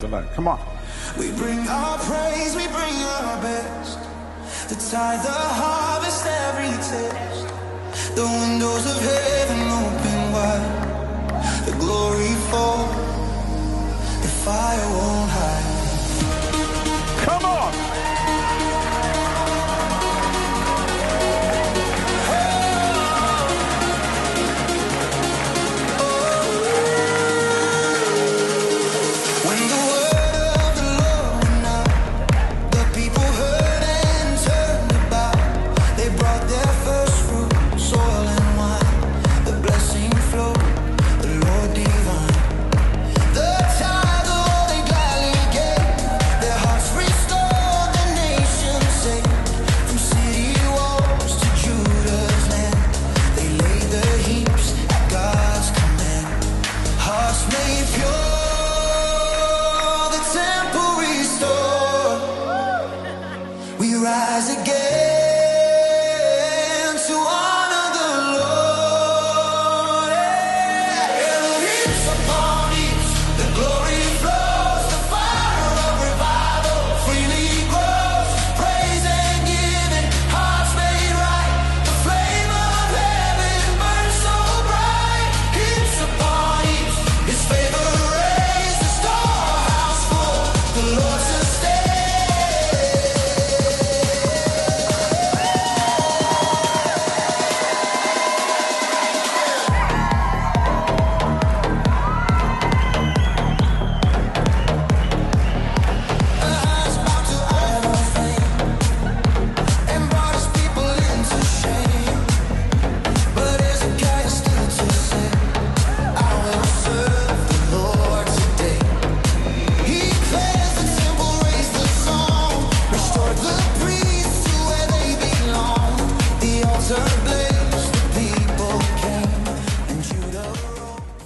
Tonight. Come on. We bring our praise, we bring our best. The tithe, the harvest, every test. The windows of heaven open wide. The glory fall, the fire won't hide. Come on.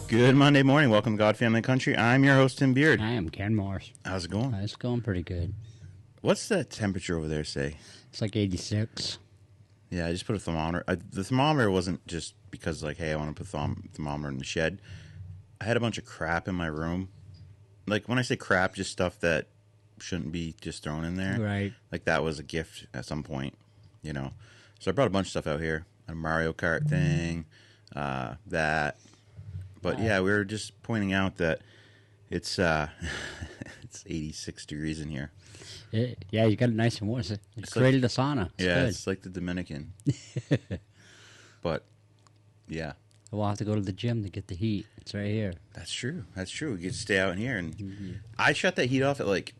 Good Monday morning. Welcome to God, Family, and Country. I'm your host, Tim Beard. I am Ken Morris. How's it going? It's going pretty good. What's the temperature over there say? It's like 86. Yeah, I just put a thermometer. The thermometer wasn't just because, like, hey, I want to put a thermometer in the shed. I had a bunch of crap in my room. Like, when I say crap, just stuff that shouldn't be just thrown in there. Right. Like, that was a gift at some point, you know. So I brought a bunch of stuff out here. A Mario Kart thing, that... But yeah, we were just pointing out that it's it's 86 degrees in here. Yeah, you got it nice and warm. It's created like, a sauna. It's good. It's like the Dominican. But yeah, we'll have to go to the gym to get the heat. It's right here. That's true. We could stay out in here, and I shut that heat off at like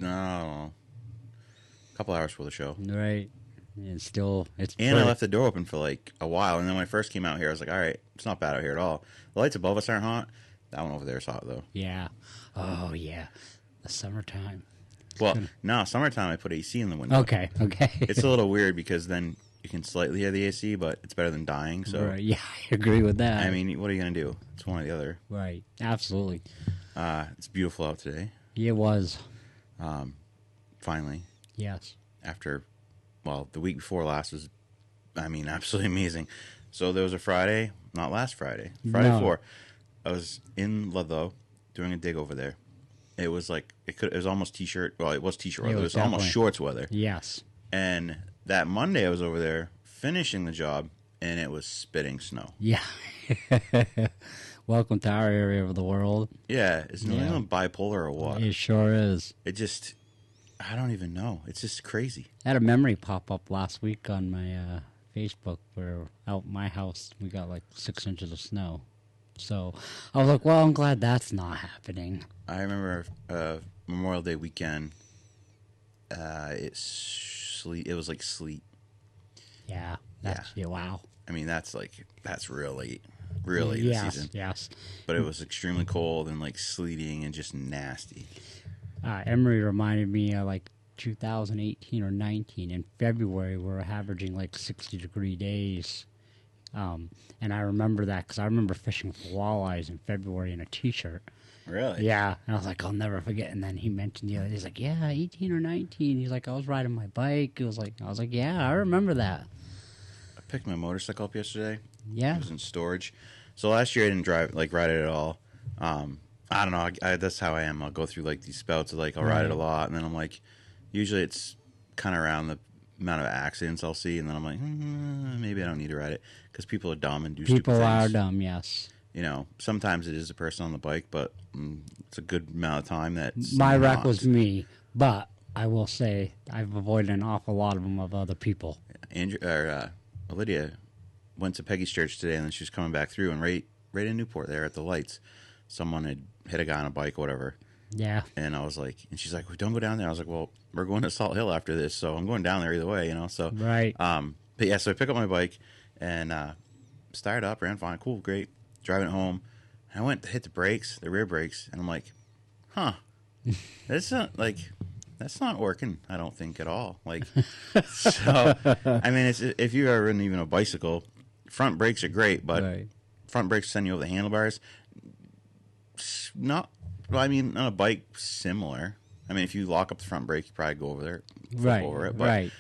a couple hours before the show. Right. It's still and I left the door open for like a while, and then when I first came out here, I was like, all right, it's not bad out here at all. The lights above us aren't hot. That one over there is hot though. Yeah. Oh yeah. The summertime. Well, no, summertime I put AC in the window. Okay. It's a little weird because then you can slightly hear the AC, but it's better than dying. So right. Yeah, I agree with that. I mean, what are you gonna do? It's one or the other. Right. Absolutely. It's beautiful out today. Yeah, it was. Finally. Yes. After. Well, the week before last was, I mean, absolutely amazing. So there was a Friday, not last Friday, Friday before. I was in Ludlow doing a dig over there. It was like, it was almost t-shirt. Well, it was t-shirt weather. It was almost shorts weather. Yes. And that Monday I was over there finishing the job, and it was spitting snow. Yeah. Welcome to our area of the world. Yeah. Is New England bipolar or what? It sure is. It just... I don't even know. It's just crazy. I had a memory pop up last week on my Facebook where out my house we got like 6 inches of snow. So I was like, well, I'm glad that's not happening. I remember Memorial Day weekend. It was like sleet. Yeah. Wow. I mean, that's really the season. Yes. But it was extremely cold and like sleeting and just nasty. Emery reminded me of like 2018 or 19. In February, we were averaging like 60-degree days. And I remember that because I remember fishing for walleyes in February in a T-shirt. Really? Yeah. And I was like, I'll never forget. And then he mentioned the other day, he's like, yeah, 18 or 19. He's like, I was riding my bike. I was like, yeah, I remember that. I picked my motorcycle up yesterday. Yeah. It was in storage. So last year I didn't ride it at all. I don't know. That's how I am. I'll go through like these spouts of like I'll ride it a lot, and then I'm like, usually it's kind of around the amount of accidents I'll see, and then I'm like, maybe I don't need to ride it because people are dumb and do stupid things. People are dumb, yes. You know, sometimes it is a person on the bike, but it's a good amount of time that my wreck was me, but I will say I've avoided an awful lot of them of other people. Lydia went to Peggy's church today, and then she was coming back through, and right in Newport there at the lights, someone had hit a guy on a bike, whatever. Yeah. And I was like, and she's like, well, don't go down there. I was like, well, we're going to Salt Hill after this, so I'm going down there either way, you know. So right. But yeah, so I pick up my bike and started up, ran fine, cool, great, driving it home. And I went to hit the brakes, the rear brakes, and I'm like, that's not working. I don't think at all. Like, so I mean, if you've ever ridden even a bicycle, front brakes are great, but front brakes send you over the handlebars. Not, well, I mean, on a bike, similar. I mean, if you lock up the front brake, you probably go over there, flip over it. But,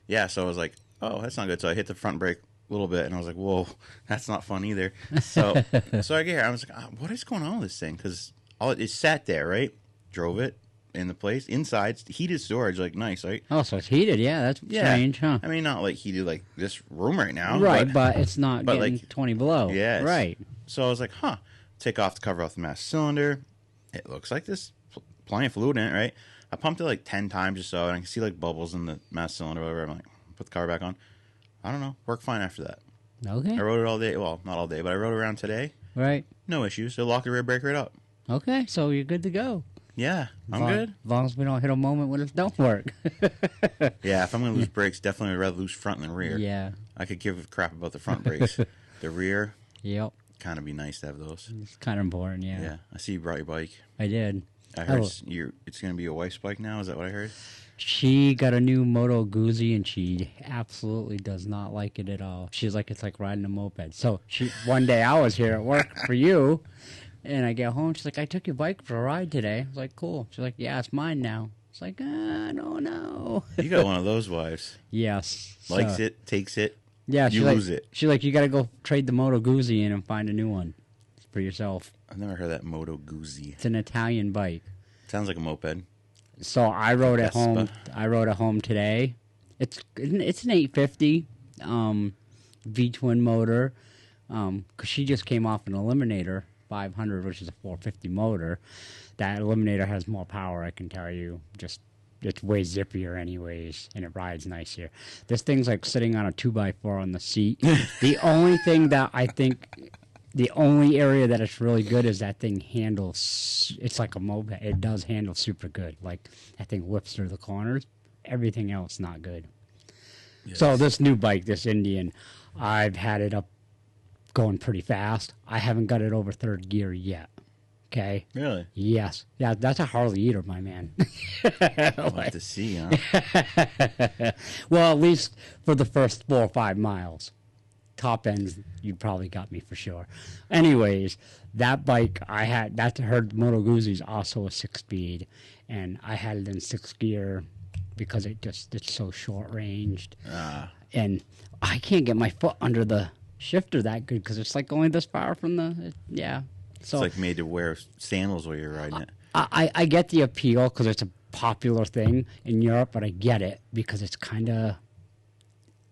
yeah, so I was like, oh, that's not good. So I hit the front brake a little bit, and I was like, whoa, that's not fun either. So so I get here. I was like, what is going on with this thing? Because it sat there, right? Drove it in the place. Inside, heated storage, like, nice, right? Oh, so it's heated. Yeah, that's strange, huh? I mean, not like heated like this room right now. Right, but it's not getting like 20 below. Yeah. Right. So I was like, take off the cover off the master cylinder. It looks like there's plenty of fluid in it, right? I pumped it like 10 times or so, and I can see like bubbles in the master cylinder or whatever. I'm like, put the cover back on. I don't know. Worked fine after that. Okay. I rode it all day. Well, not all day, but I rode around today. Right. No issues. So lock the rear brake right up. Okay, so you're good to go. Yeah, I'm good. As long as we don't hit a moment when it don't work. Yeah, if I'm going to lose brakes, definitely I'd rather lose front than rear. Yeah. I could give a crap about the front brakes. The rear, Yep. kind of be nice to have those. It's kind of important, yeah. Yeah, I see you brought your bike. I did. I heard it's going to be your wife's bike now. Is that what I heard? She got a new Moto Guzzi, and she absolutely does not like it at all. She's like, it's like riding a moped. So one day I was here at work for you, and I get home. She's like, I took your bike for a ride today. I was like, cool. She's like, yeah, it's mine now. It's like, I don't know. You got one of those wives. Yes. Likes it, takes it. Yeah, you lose it. She's like, you got to go trade the Moto Guzzi in and find a new one for yourself. I've never heard that Moto Guzzi. It's an Italian bike. Sounds like a moped. So I rode it home. I rode it home today. It's an 850 V-twin motor. Because she just came off an Eliminator 500, which is a 450 motor. That Eliminator has more power, I can tell you. Just it's way zippier anyways, and it rides nicer. This thing's like sitting on a 2x4 on the seat. The only thing that I think, the only area that it's really good is that thing handles, it's like a moped. It does handle super good. Like, that thing whips through the corners. Everything else, not good. Yes. So this new bike, this Indian, I've had it up going pretty fast. I haven't got it over third gear yet. Okay. Really? Yes. Yeah, that's a Harley eater, my man. I'll have to see, huh? Well, at least for the first 4 or 5 miles. Top ends, you probably got me for sure. Anyways, that bike I had, that her Moto Guzzi is also a 6-speed, and I had it in 6th gear because it's so short ranged, and I can't get my foot under the shifter that good because it's like only this far from the So it's like made to wear sandals while you're riding it. I get the appeal because it's a popular thing in Europe, but I get it because it's kind of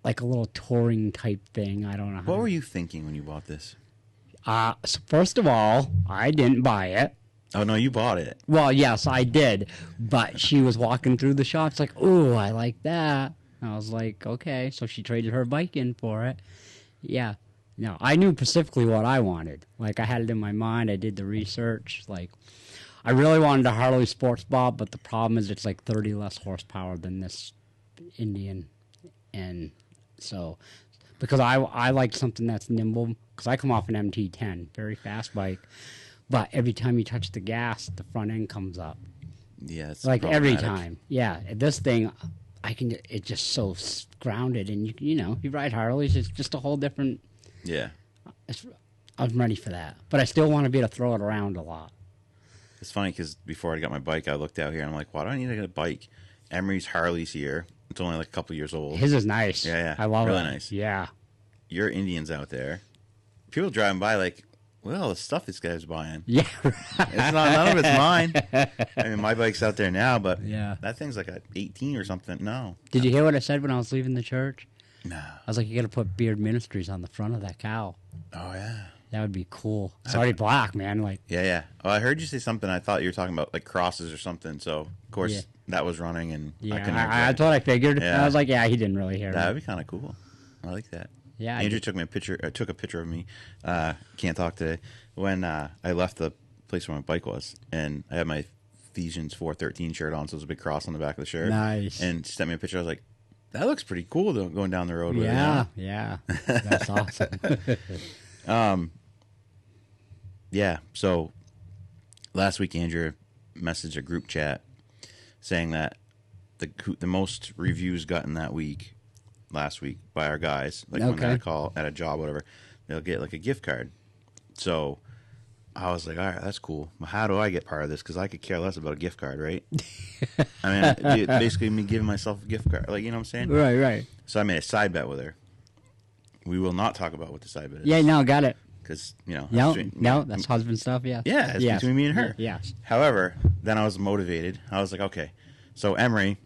like a little touring type thing. I don't know. What were you thinking when you bought this? So first of all, I didn't buy it. Oh, no, you bought it. Well, yes, I did. But she was walking through the shop. It's like, oh, I like that. I was like, okay. So she traded her bike in for it. Yeah. No, I knew specifically what I wanted. Like, I had it in my mind. I did the research. Like, I really wanted a Harley Sports Bob, but the problem is it's like 30 less horsepower than this Indian. And so, because I like something that's nimble, because I come off an MT-10, very fast bike, but every time you touch the gas, the front end comes up. Yeah, it's like every time. Yeah, this thing, it's just so grounded, and you ride Harleys, it's just a whole different. Yeah. I'm ready for that. But I still want to be able to throw it around a lot. It's funny because before I got my bike, I looked out here and I'm like, why do I need to get a bike? Emery's Harley's here. It's only like a couple years old. His is nice. Yeah. I love it. Really nice. Yeah. Your Indians out there. People driving by like, well, the stuff this guy's buying. Yeah. It's not, none of it's mine. I mean, my bike's out there now, but Yeah. that thing's like a 18 or something. No. Did you hear what I said when I was leaving the church? No. I was like, you got to put Beard Ministries on the front of that cow. Oh, yeah. That would be cool. It's already black, man. Like, Yeah, yeah. Oh, I heard you say something. I thought you were talking about like crosses or something. So, of course, Yeah. that was running, and yeah, I couldn't. that's what I figured. Yeah. I was like, yeah, he didn't really hear That'd me. be kind of cool. I like that. Yeah, I Andrew did. took me a picture. Took a picture of me. Can't talk today. When I left the place where my bike was, and I had my Ephesians 4:13 shirt on, so there's a big cross on the back of the shirt. Nice. And she sent me a picture. I was like, "That looks pretty cool, though, going down the road with it." Yeah, yeah. That's awesome. Yeah. So last week, Andrew messaged a group chat saying that the most reviews gotten that week, last week, by our guys, like when they're Okay. at a call at a job, whatever, they'll get like a gift card. So I was like, all right, that's cool. Well, how do I get part of this? Because I could care less about a gift card, right? I mean, basically me giving myself a gift card, like, you know what I'm saying? Right, right. So I made a side bet with her. We will not talk about what the side bet is. Yeah, no, got it. Because, you know. No, between- no, that's husband stuff, yeah. Yeah, it's between me and her. Yes. However, then I was motivated. I was like, okay. So Emery,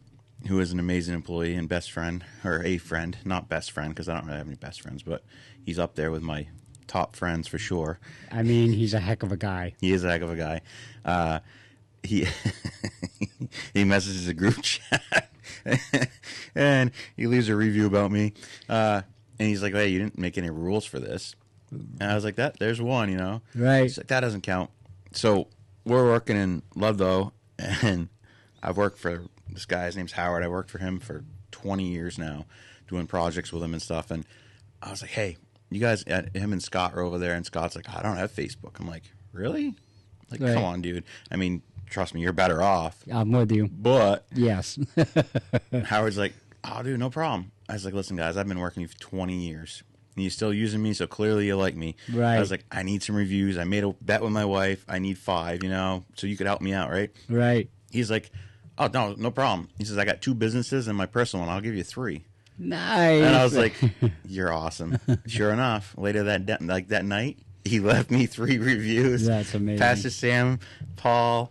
who is an amazing employee and best friend, or a friend, not best friend, because I don't really have any best friends, but he's up there with my top friends for sure. I mean, he's a heck of a guy. He is a heck of a guy. He he messages a group chat and he leaves a review about me. And he's like, "Hey, you didn't make any rules for this." And I was like, "There's one, you know." Right. He's like, "That doesn't count." So we're working in Ludlow, and I've worked for this guy. His name's Howard. I worked for him for 20 years now, doing projects with him and stuff. And I was like, "Hey, you guys," him and Scott are over there, and Scott's like, "I don't have Facebook." I'm like, "Really?" Like, Right. come on, dude. I mean, trust me, you're better off. I'm with you. But Yes. Howard's like, "Oh, dude, no problem." I was like, "Listen, guys, I've been working for 20 years. And you're still using me, so clearly you like me." Right. I was like, "I need some reviews. I made a bet with my wife. I need 5, you know, so you could help me out, right?" Right. He's like, "Oh, no problem." He says, "I got 2 businesses and my personal one. I'll give you 3. Nice. And I was like, "You're awesome." Sure enough, later that night, he left me 3 reviews. That's amazing. Pastor Sam, Paul,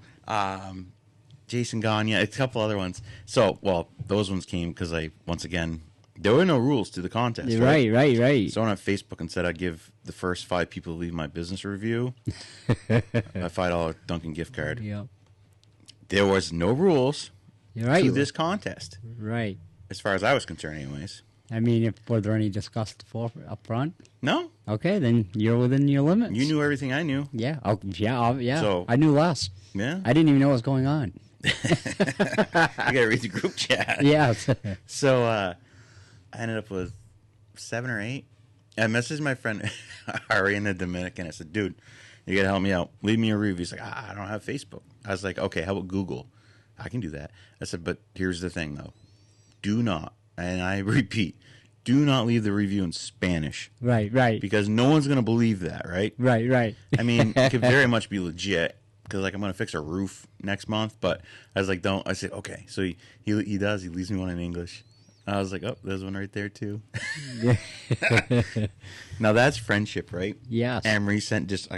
Jason Gagne, a couple other ones. So, well, those ones came because once again, there were no rules to the contest. Right, right, right. So I went on Facebook and said I'd give the first 5 people to leave my business review a $5 Dunkin' gift card. Yep. There was no rules You're right. to this contest, Right. as far as I was concerned, anyways. I mean, were there any discussed up front? No, Okay, then you're within your limits. you knew everything I knew. Yeah. Oh, yeah. Yeah. So- I knew less. Yeah, I didn't even know what was going on. you gotta read the group chat. Yes. So I ended up with 7 or 8. I messaged my friend Ari in the Dominican. I said, "Dude, you gotta help me out. Leave me a review." He's like, "I don't have Facebook." I was like, "Okay, how about Google?" I can do that. I said, "But here's the thing, though. Do not," and I repeat, do not leave the review in Spanish Right. Right. because no one's gonna believe that, right? Right. Right. I mean, it could very much be legit because, like, I'm going to fix a roof next month. But I was like, don't. I said, okay. So he does. He leaves me one in English. I was like, oh, there's one right there, too. Now, that's friendship, right? Yes. Emery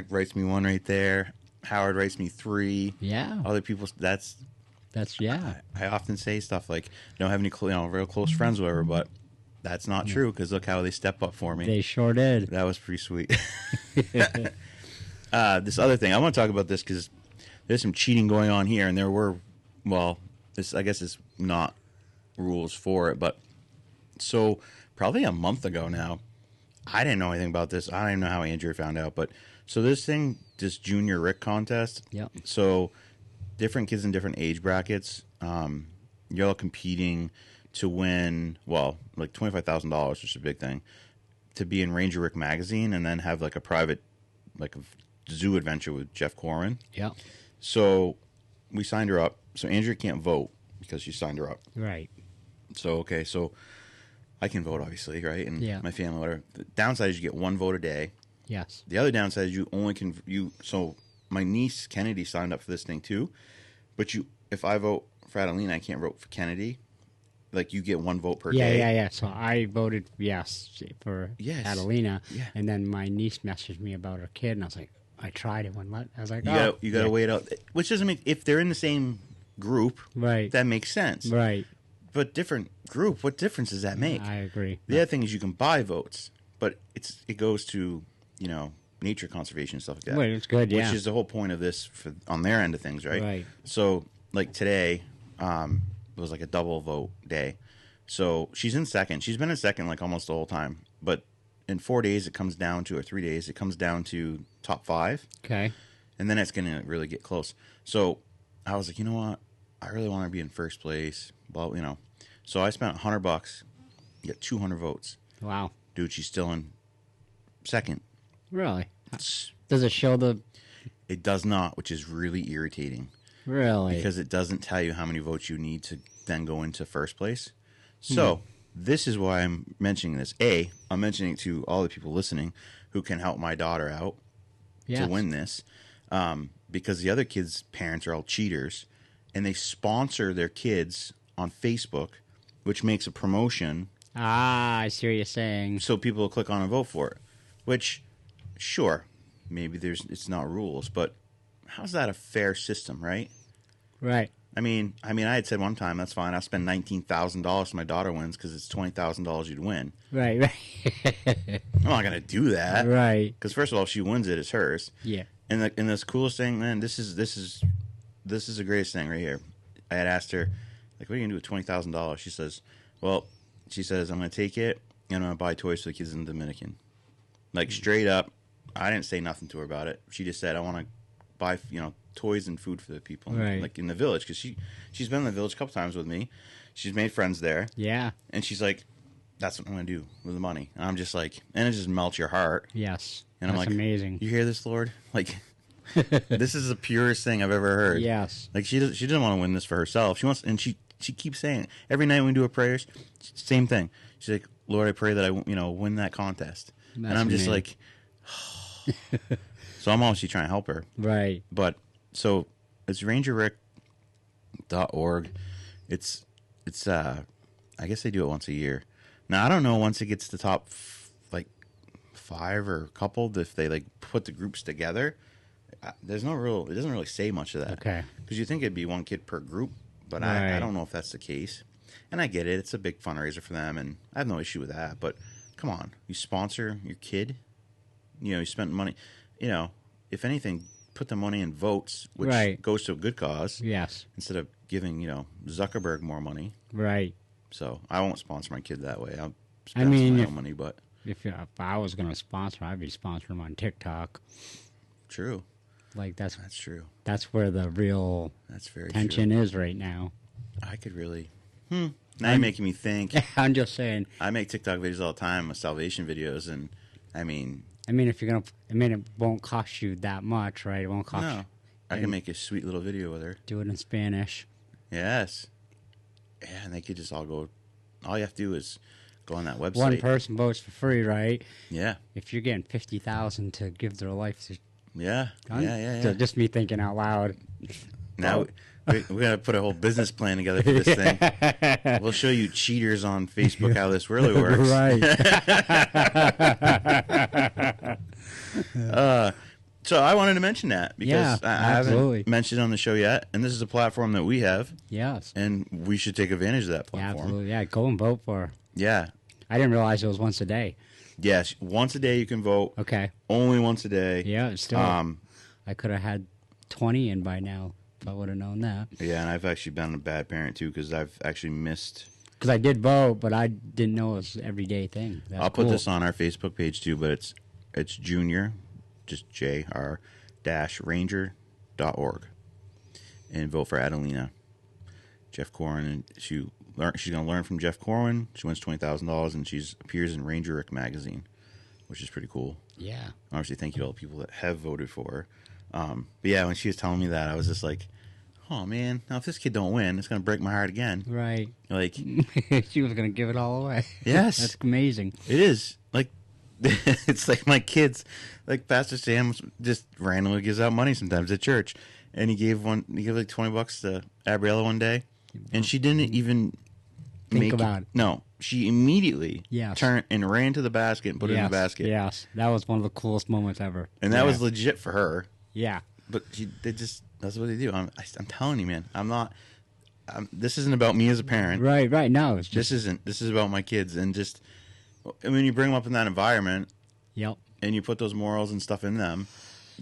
writes me one right there. Howard writes me 3. Yeah. Other people, That's yeah. I often say stuff like, don't have any real close friends, whatever, but that's not true because look how they step up for me. They sure did. That was pretty sweet. This other thing, I want to talk about this because there's some cheating going on here, and there were, well, this I guess is not rules for it, but so probably a month ago now, I didn't know anything about this. I don't even know how Andrew found out, but so this Junior Rick contest. Yep. So different kids in different age brackets, you're all competing to win, well, like $25,000, which is a big thing, to be in Ranger Rick magazine and then have like a private, like a zoo adventure with Jeff Corwin. Yep. So we signed her up. So Andrea can't vote because she signed her up. Right. So, okay, so I can vote, obviously, right? And Yeah. my family, whatever. The downside is you get 1 vote a day. Yes. The other downside is so my niece Kennedy signed up for this thing too, but if I vote for Adelina, I can't vote for Kennedy. like you get one vote per Yeah, day. yeah. So I voted yes for Yes. Adelina, Yeah. and then my niece messaged me about her kid, and I was like, I tried it one let. I was like, You gotta wait out, which doesn't make, if they're in the same group, Right. that makes sense. Right. But different group, what difference does that make? I agree. The other thing is you can buy votes, but it goes to, you know, nature conservation and stuff like that. Well, it's good, yeah. Which is the whole point of this on their end of things, right? Right. So like today, it was like a double vote day. So she's in second. She's been in second like almost the whole time. But in 4 days, it comes down to, or 3 days, it comes down to top 5. Okay. And then it's going to really get close. So I was like, you know what? I really want to be in first place. Well, you know. So I spent $100, get 200 votes. Wow. Dude, she's still in second. Really? Does it show the? It does not, which is really irritating. Really? Because it doesn't tell you how many votes you need to then go into first place. So this is why I'm mentioning this. I'm mentioning it to all the people listening who can help my daughter out to win this. Because the other kids' parents are all cheaters, and they sponsor their kids on Facebook, which makes a promotion. Ah, I see what you're saying. So people will click on and vote for it. Which, sure, maybe it's not rules, but how's that a fair system, right? Right. I mean, I had said one time, that's fine. I'll spend $19,000 so my daughter wins because it's $20,000 you'd win. Right. Right. I'm not gonna do that, Right. Because first of all, if she wins it, it's hers. Yeah. And this coolest thing, man, this is the greatest thing right here. I had asked her, like, what are you gonna do with $20,000? She says, I'm gonna take it and I'm gonna buy toys for the kids in the Dominican. Like straight up, I didn't say nothing to her about it. She just said, I want to buy, toys and food for the people, right. like in the village, because she's been in the village a couple times with me. She's made friends there. Yeah. And she's like, that's what I'm going to do with the money. And I'm just like, and it just melts your heart. Yes. And That's I'm like, amazing. You hear this, Lord? Like, this is the purest thing I've ever heard. Yes. Like she doesn't want to win this for herself. She wants, and she keeps saying it. Every night when we do our prayers, same thing. She's like, Lord, I pray that I win that contest. That's and I'm just amazing. like, so I'm obviously trying to help her. Right. But so it's rangerrick.org. It's I guess they do it once a year. Now I don't know once it gets to top like 5 or a couple if they like put the groups together. There's no real. It doesn't really say much of that. Okay. Because you think it'd be one kid per group, but Right. I don't know if that's the case. And I get it. It's a big fundraiser for them, and I have no issue with that. But come on, you sponsor your kid. You spent money. If anything, put the money in votes, which Right. goes to a good cause. Yes. Instead of giving, Zuckerberg more money. Right. So I won't sponsor my kid that way. I'll I spend mean, my if- own money, but If I was going to sponsor, I'd be sponsoring them on TikTok. true. Like that's true. where the real That's very tension true. is right now. I could really. Now you're making me think. I'm just saying. I make TikTok videos all the time with salvation videos, and if you're gonna, it won't cost you that much, right? It won't cost. no, I can make a sweet little video with her. Do it in Spanish. Yes. Yeah, and they could just all go. All you have to do is go on that website. One person votes for free, right? Yeah. If you're getting 50,000 to give their life to, Yeah. Yeah. So just me thinking out loud. Now we got to put a whole business plan together for this thing. We'll show you cheaters on Facebook how this really works. Right. So I wanted to mention that because Yeah, I absolutely. haven't mentioned it on the show yet, and this is a platform that we have, Yes. and we should take advantage of that Yeah, platform. absolutely. Yeah, go and vote for her. Yeah. I didn't realize it was once a day. Yes. Once a day you can vote. Okay. Only once a day. Yeah, it's still. I could have had 20 in by now if I would have known that. Yeah, and I've actually been a bad parent too because I've actually missed. Because I did vote, but I didn't know it was an everyday thing. That's I'll put cool. this on our Facebook page too, but it's Junior, just JR-Ranger.org, and vote for Adelina. Jeff Corwin, and she's going to learn from Jeff Corwin. She wins $20,000, and she appears in Ranger Rick magazine, which is pretty cool. Yeah. Obviously, thank you to all the people that have voted for her. But yeah, when she was telling me that, I was just like, oh man, now if this kid don't win, it's going to break my heart again. Right. Like, She was going to give it all away. yes. That's amazing. It is. Like, it's like my kids, like Pastor Sam just randomly gives out money sometimes at church. And he gave like $20 to Gabriella one day. And she didn't even think about it. No, she immediately Yes. turned and ran to the basket and put it in the basket. Yes, that was one of the coolest moments ever. And that was legit for her. Yeah. But that's what they do. I'm telling you, man. This isn't about me as a parent. Right. No, it's just This is about my kids. And just, I mean, you bring them up in that environment yep. and you put those morals and stuff in them.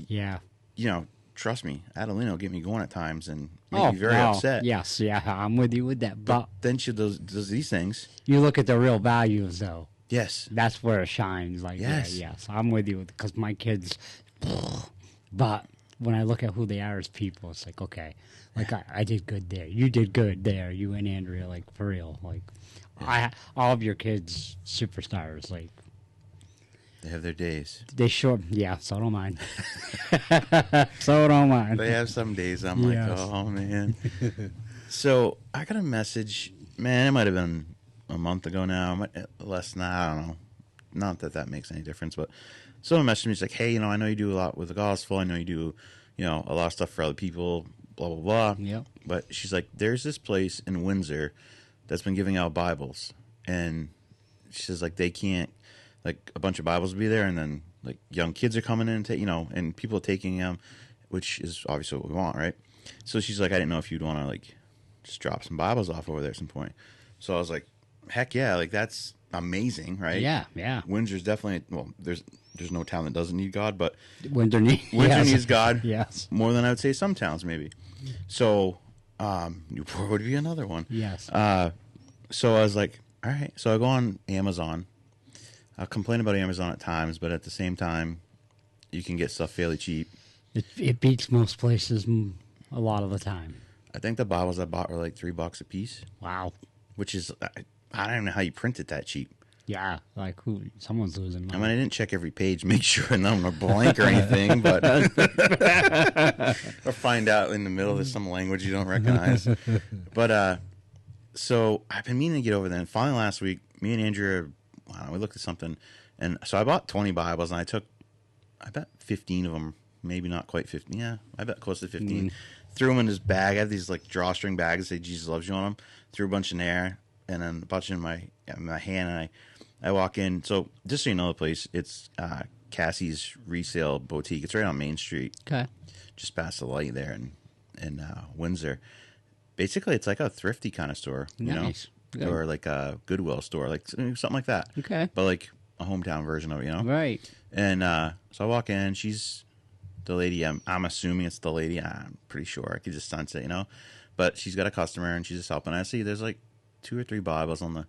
Yeah. You know, trust me, Adelina will get me going at times and make me very upset. Yes, yeah, I'm with you with that. But then she does these things. you look at the real values, though. Yes. That's where it shines. Like, Yes. yes, I'm with you because my kids. But when I look at who they are as people, it's like, okay, like I did good there. You did good there. You and Andrea, like for real, like all of your kids, superstars, like. They have their days. They sure, yeah. So don't mine. So don't mine. They have some days I'm Yes. like, oh, man. So I got a message. Man, it might have been a month ago now. Less than that. I don't know. Not that that makes any difference, but someone messaged me. She's like, hey, you know, I know you do a lot with the gospel. I know you do, you know, a lot of stuff for other people, blah, blah, blah. Yep. But she's like, there's this place in Windsor that's been giving out Bibles. And she says, like, they can't, like, a bunch of Bibles will be there, and then, like, young kids are coming in, you know, and people are taking them, which is obviously what we want, right? So she's like, I didn't know if you'd want to, like, just drop some Bibles off over there at some point. So I was like, heck yeah, like, that's amazing, right? Yeah. Windsor's definitely, well, there's no town that doesn't need God, but Windsor Windsor needs God Yes. more than I would say some towns, maybe. So Newport would be another one. Yes. So I was like, all right. So I go on Amazon. I complain about Amazon at times, but at the same time, you can get stuff fairly cheap. It beats most places a lot of the time. I think the Bibles I bought were like $3 a piece, Wow. which is, I don't know how you print it that cheap. Yeah, like someone's losing money. I mean, I didn't check every page, make sure none are blank or anything, but or find out in the middle there's some language you don't recognize. But so I've been meaning to get over there, and finally last week, me and Andrea, we looked at something, and so I bought 20 Bibles, and I bet 15 of them, maybe not quite 15. Yeah, I bet close to 15. Threw them in his bag. I had these like drawstring bags that say Jesus loves you on them. Threw a bunch in there, and then a bunch in my hand, and I walk in. So just so you know the place, it's Cassie's Resale Boutique. It's right on Main Street. Okay. Just past the light there in Windsor. Basically, it's like a thrifty kind of store, you Nice. know, Good. or like a Goodwill store, like something like that. Okay. But like a hometown version of it, you know. Right. And so I walk in. She's the lady. I'm assuming it's the lady. I'm pretty sure. I could just sense it, you know. But she's got a customer, and she's just helping. I see there's like 2 or 3 Bibles on the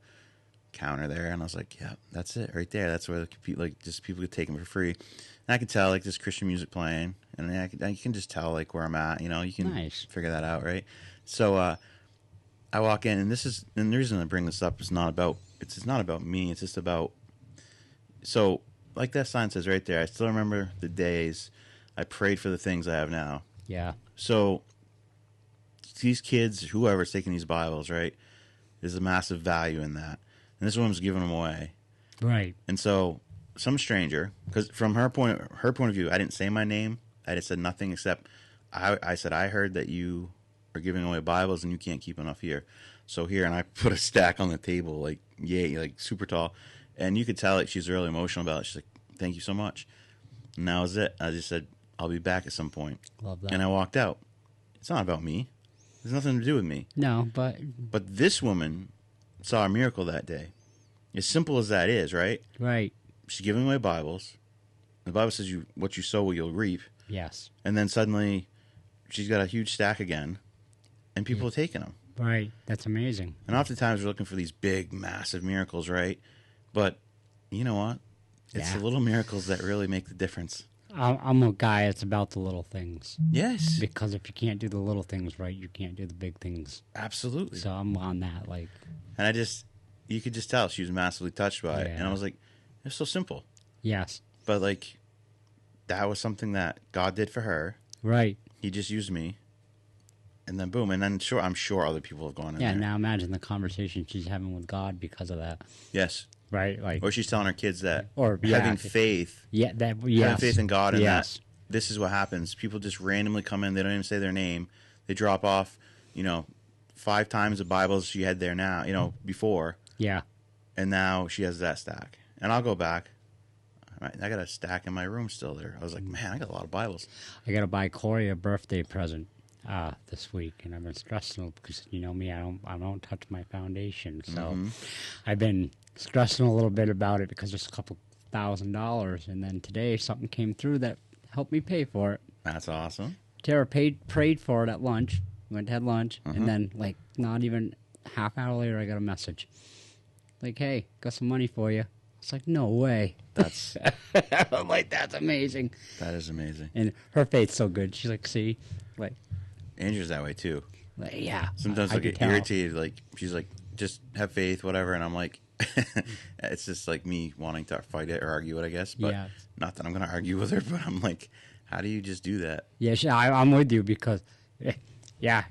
counter there, and I was like, yeah, that's it right there. That's where like just people could take them for free. And I could tell like there's Christian music playing, and you can just tell like where I'm at. You know, you can figure that out, right? So I walk in, and the reason I bring this up is not about me. It's just about, so like that sign says right there. I still remember the days I prayed for the things I have now. Yeah. So these kids, whoever's taking these Bibles, right, there's a massive value in that. And this woman's giving them away. Right. And so some stranger, because from her point of view, I didn't say my name. I just said nothing except I said, I heard that you are giving away Bibles and you can't keep enough here. So here, and I put a stack on the table, like, yay, like super tall. And you could tell like she's really emotional about it. She's like, thank you so much. And that was it. I just said, I'll be back at some point. Love that. And I walked out. It's not about me. There's nothing to do with me. No, but this woman saw a miracle that day. As simple as that is, right? right. She's giving away Bibles. The Bible says what you sow, you'll reap. Yes. And then suddenly she's got a huge stack again, and people are taking them. Right. That's amazing. And oftentimes we're looking for these big, massive miracles, right? But you know what? It's the little miracles that really make the difference. I'm a guy that's about the little things. Yes. Because if you can't do the little things right, you can't do the big things. Absolutely. So I'm on that. Like, And you could just tell she was massively touched by it. Yeah. And I was like, it's so simple. yes. But like, that was something that God did for her. Right. He just used me. And then boom. And then I'm sure other people have gone in Yeah. there. Now imagine the conversation she's having with God because of that. Yes. Right. Like, Or she's telling her kids that Or, having faith, having faith in God, and yes. that this is what happens. People just randomly come in. They don't even say their name. They drop off, 5 times the Bibles she had there now, before, Yeah. and now she has that stack. And I'll go back. I got a stack in my room still there. I was like, man, I got a lot of Bibles. I got to buy Corey a birthday present this week, and I've been stressing because you know me, I don't touch my foundation, so I've been stressing a little bit about it because there's a couple $1,000, and then today something came through that helped me pay for it. That's awesome. Tara prayed for it at lunch. Went to have lunch, and then like not even half hour later, I got a message like, "Hey, got some money for you." It's like, no way. That's I'm like, that's amazing. that is amazing. And her faith's so good. She's like, see, like Andrew's that way too. yeah. Sometimes I can get tell. irritated. Like she's like, just have faith, whatever, and I'm like, it's just like me wanting to fight it or argue it, I guess. But Yeah. not that I'm going to argue with her, but I'm like, how do you just do that? Yeah, I'm with you because, yeah,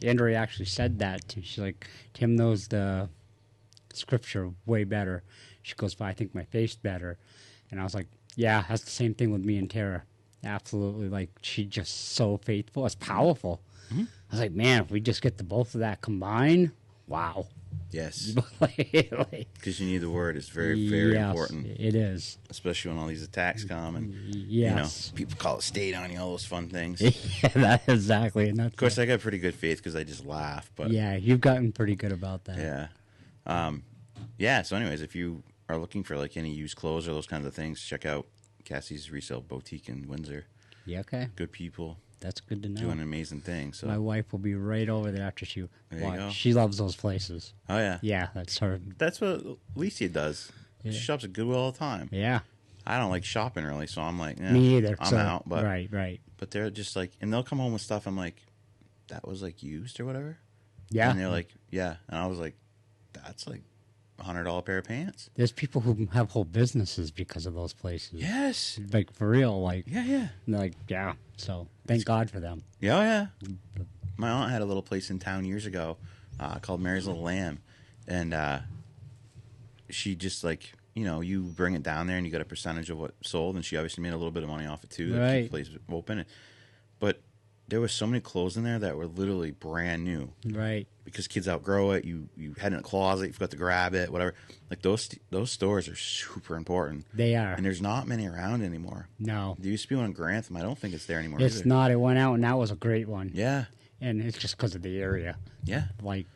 Andrea actually said that. She's like, Tim knows the scripture way better. She goes, but I think my faith's better. And I was like, yeah, that's the same thing with me and Tara. Absolutely. Like, she's just so faithful. It's powerful. I was like, man, if we just get the both of that combined, wow. Yes, Like, because you need the word. It's very, very yes, important, It is. especially when all these attacks come and Yes. people call it state on you, all those fun things. Yeah, that exactly. And that's Of course, I got pretty good faith because I just laugh. But yeah, you've gotten pretty good about that. yeah. So, anyways, if you are looking for like any used clothes or those kinds of things, check out Cassie's Resale Boutique in Windsor. Yeah, okay. Good people That's good to know. doing amazing things. So, My wife will be right over there after she There you go. She loves those places. oh yeah, Yeah, that's her. that's what Alicia does. Yeah. She shops at Goodwill all the time. Yeah, I don't like shopping really, so I'm like, me either. I'm So, out. But right. but they're just like, and they'll come home with stuff. I'm like, that was like used or whatever. Yeah, And they're like, yeah. And I was like, that's like $100 pair of pants. there's people who have whole businesses because of those places. Yes. Like for real. Like, Yeah. like yeah. So thank God for them. Yeah, oh, yeah. My aunt had a little place in town years ago called Mary's Little Lamb. And she just like, you bring it down there and you get a percentage of what sold. And she obviously made a little bit of money off it too. To keep Right. the place open. But there was so many clothes in there that were literally brand new. Right. Because kids outgrow it, you had it in a closet, you forgot to grab it, whatever. Like those stores are super important. They are. And there's not many around anymore. No, There used to be one in Grantham. I don't think it's there anymore it's either. not. It went out, and that was a great one. Yeah. And it's just because of the area. Yeah. Like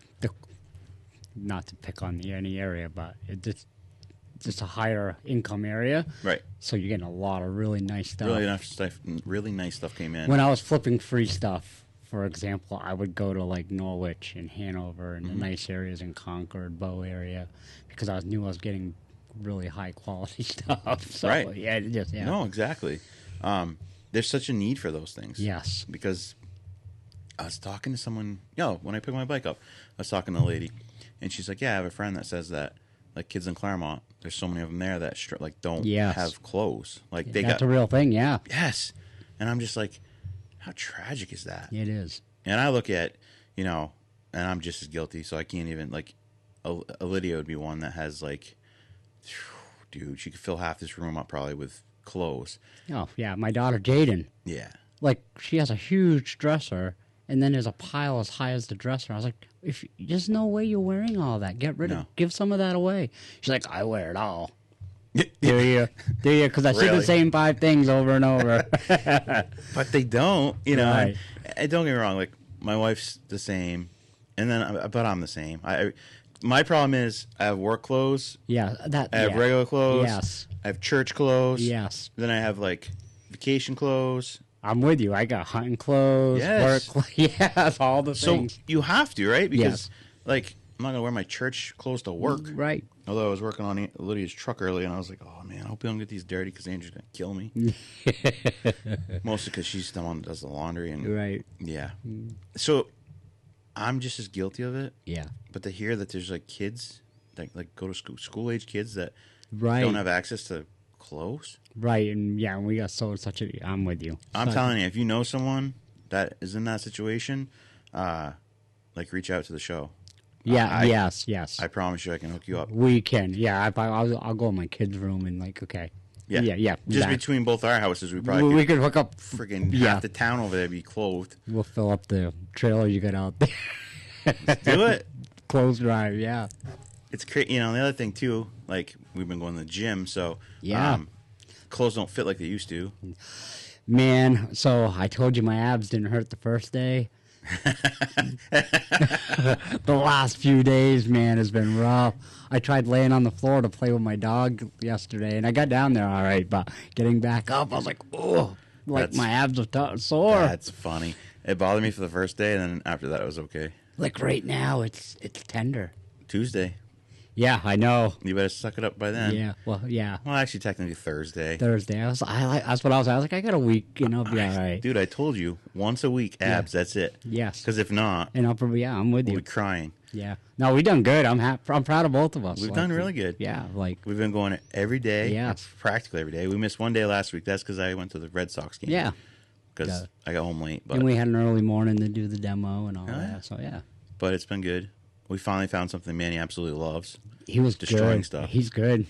not to pick on any area, but it's a higher income area. Right. So you're getting a lot of really nice stuff. Really nice stuff came in. When I was flipping free stuff, for example, I would go to like Norwich and Hanover and the nice areas in Concord, Bow area, because I knew I was getting really high quality stuff. So, Right. Yeah. Yeah. No, exactly. There's such a need for those things. Yes. Because I was talking to someone, when I picked my bike up, I was talking to a lady, and she's like, yeah, I have a friend that says that, like, kids in Claremont, there's so many of them there that, don't Yes. have clothes. Like, they That's got... a real thing. Yeah. Yes. And I'm just like, how tragic is that? It is. And I look at, and I'm just as guilty, so I can't even, like, Lydia would be one that has, like, dude, she could fill half this room up probably with clothes. Oh yeah. My daughter Jaden, Yeah. like she has a huge dresser, and then there's a pile as high as the dresser. I was like, there's no way you're wearing all that. Get rid No. of, give some of that away. She's like, I wear it all. Do you? Because I see Really? the same 5 things over and over. But they don't, Right. and don't get me wrong, like, my wife's the same, and then, but I'm the same. My problem is I have work clothes, Yeah, I have regular clothes, Yes, I have church clothes, yes. then I have, like, vacation clothes. I'm with you. I got hunting clothes, Yes. work clothes. Yes, all the So things. you have to, right? Because, Yes. like, I'm not going to wear my church clothes to work. Right. Although I was working on Lydia's truck early, and I was like, oh, man, I hope you don't get these dirty because Andrew's going to kill me. Mostly because she's the one that does the laundry. And Right. yeah. So I'm just as guilty of it. Yeah. But to hear that there's, like, kids, like go to school-age kids that Right. don't have access to clothes. Right. And yeah, we got sold such a. I'm with you. I'm telling you, if you know someone that is in that situation, like, reach out to the show. Yeah. Yes. I promise you I can hook you up. We can. Yeah. I'll go in my kid's room and like, okay. Yeah. Yeah. Just that. between both our houses, we probably we could could hook up. friggin' Yeah. half the town over there be clothed. We'll fill up the trailer you got out there. Do it. Clothes drive, yeah. It's crazy. You know, the other thing too, like we've been going to the gym, so Yeah. clothes don't fit like they used to. Man, so I told you my abs didn't hurt the first day. The last few days, man, has been rough. I tried laying on the floor to play with my dog yesterday, and I got down there all right, but getting back up, I was like, oh, like That's- my abs are sore. That's funny. It bothered me for the first day, and then after that, it was okay. Like right now, it's tender. Tuesday, Yeah, I know. you better suck it up by then. Yeah, well, yeah. Well, actually, technically Thursday. Thursday, that's what I was like, I got a week, and I'll be all right. Dude, I told you once a week abs. That's it. Yes, Because if not, and I'll probably I'm with we'll you. be crying. Yeah, no, we done good. I'm proud of both of us. We've Like, done really good. Yeah, like We've been going every day. Yeah. Practically every day. We missed one day last week. That's because I went to the Red Sox game. yeah. Because Yeah. I got home late. But And we had an early morning to do the demo and all yeah. that. So yeah, but it's been good. We finally found something Manny absolutely loves. he was Destroying good. stuff. He's good.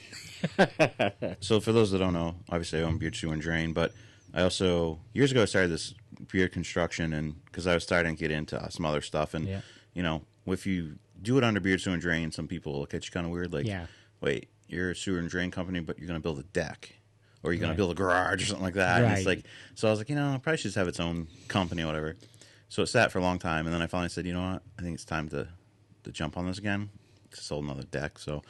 So for those that don't know, obviously I own Beard Sewer and Drain, but I also years ago I started this beard construction, and because I was starting to get into some other stuff, and Yeah. you know, if you do it under Beard Sewer and Drain, some people look at you kind of weird, like, Yeah. wait, you're a sewer and drain company, but you're going to build a deck, or you're going Right. to build a garage or something like that. And it's Right. like, so I was like, you know, it probably should just have its own company or whatever. So it sat for a long time, and then I finally said, you know what, I think it's time to jump on this again. Sold another deck, so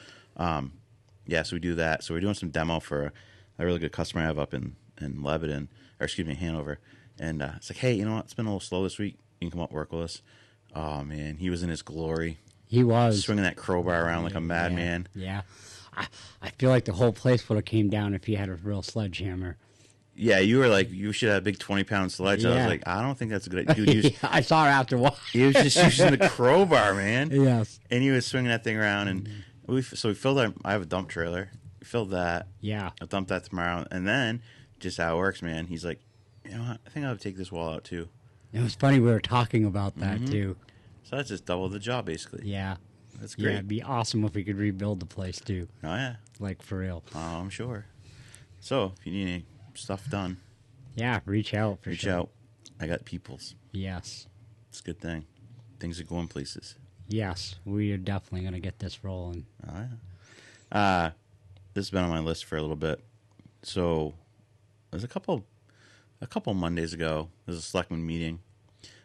yeah, so we do that. So we're doing some demo for a really good customer I have up in Lebanon, or excuse me, Hanover. And it's like, hey, you know what? It's been a little slow this week. You can come up work with us. Oh man, he was in his glory, He was swinging that crowbar around like a madman. Yeah. I feel like the whole place would have came down if he had a real sledgehammer. Yeah, you were like, you should have a big 20-pound sledge. I was Yeah. like, I don't think that's a good idea. Dude, he was, I saw her after a while. he was just using the crowbar, man. Yes. And he was swinging that thing around, and we filled our. I have a dump trailer. We filled that. Yeah. I'll dump that tomorrow, and then just how it works, man. He's like, you know what? I think I'll take this wall out too. It was funny we were talking about that too. So that's just double the job, basically. Yeah. That's Yeah, great. it'd be awesome if we could rebuild the place too. Oh yeah. Like for real. Oh, I'm sure. So if you need any stuff done, Yeah, reach out for reach sure. out. I got peoples. Yes. It's a good thing. Things are going places. Yes. We are definitely gonna get this rolling. Oh yeah. This has been on my list for a little bit. So there's a couple Mondays ago. There's a selectman meeting.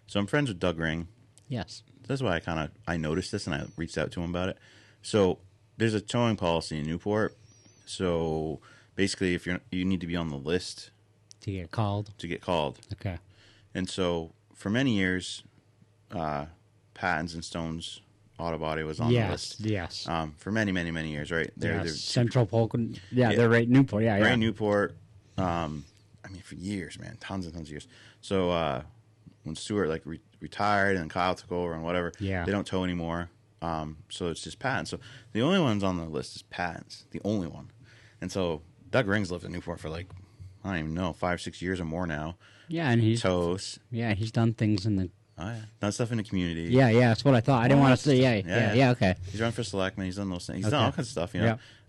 So I'm friends with Doug Ring. Yes. That's why I noticed this and I reached out to him about it. So there's a towing policy in Newport. So basically, if you need to be on the list To get called. to get called. Okay. And so for many years, Pattons and Stones Auto Body was on the Yes. list. Yes. For many, many, many years, right? Yes. Central Polk. Yeah, Yeah. they're right in Newport. Yeah, right yeah. in Newport. I mean, for years, man, tons and tons of years. So when Stuart retired and Kyle took over and whatever, Yeah. they don't tow anymore. So it's just Pattons. So the only ones on the list is Pattons, the only one. And so Doug Ring's lived in Newport for like, I don't even know, 5-6 years or more now. Yeah, and he's Toast. he's done things in the Oh yeah, done stuff in the community. yeah, that's what I thought. I didn't want to say yeah, okay. He's run for selectman. He's done those things. He's done Okay. all kinds of stuff. You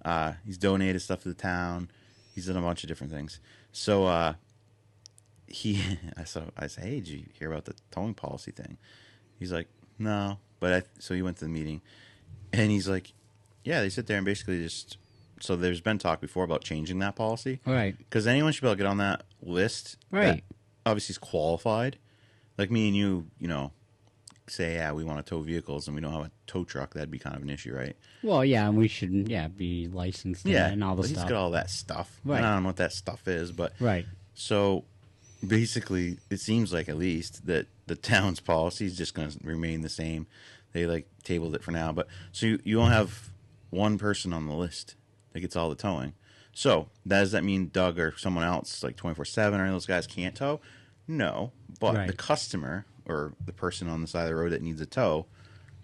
know, he's donated stuff to the town. He's done a bunch of different things. So I said, hey, did you hear about the towing policy thing? He's like, no. But so he went to the meeting, and he's like, yeah, they sit there and basically just. So there's been talk before about changing that policy. All right. Because anyone should be able to get on that list. Right. That obviously is qualified. Like me and you know, say, yeah, we want to tow vehicles and we don't have a tow truck. That'd be kind of an issue, right? Well, yeah, and we should be licensed and all the but stuff. he's got all that stuff. Right. And I don't know what that stuff is, but Right. so basically, it seems like at least that the town's policy is just going to remain the same. They tabled it for now, but so you won't have one person on the list that gets all the towing. So does that mean Doug or someone else like 24/7 or those guys can't tow? No, but Right. the customer or the person on the side of the road that needs a tow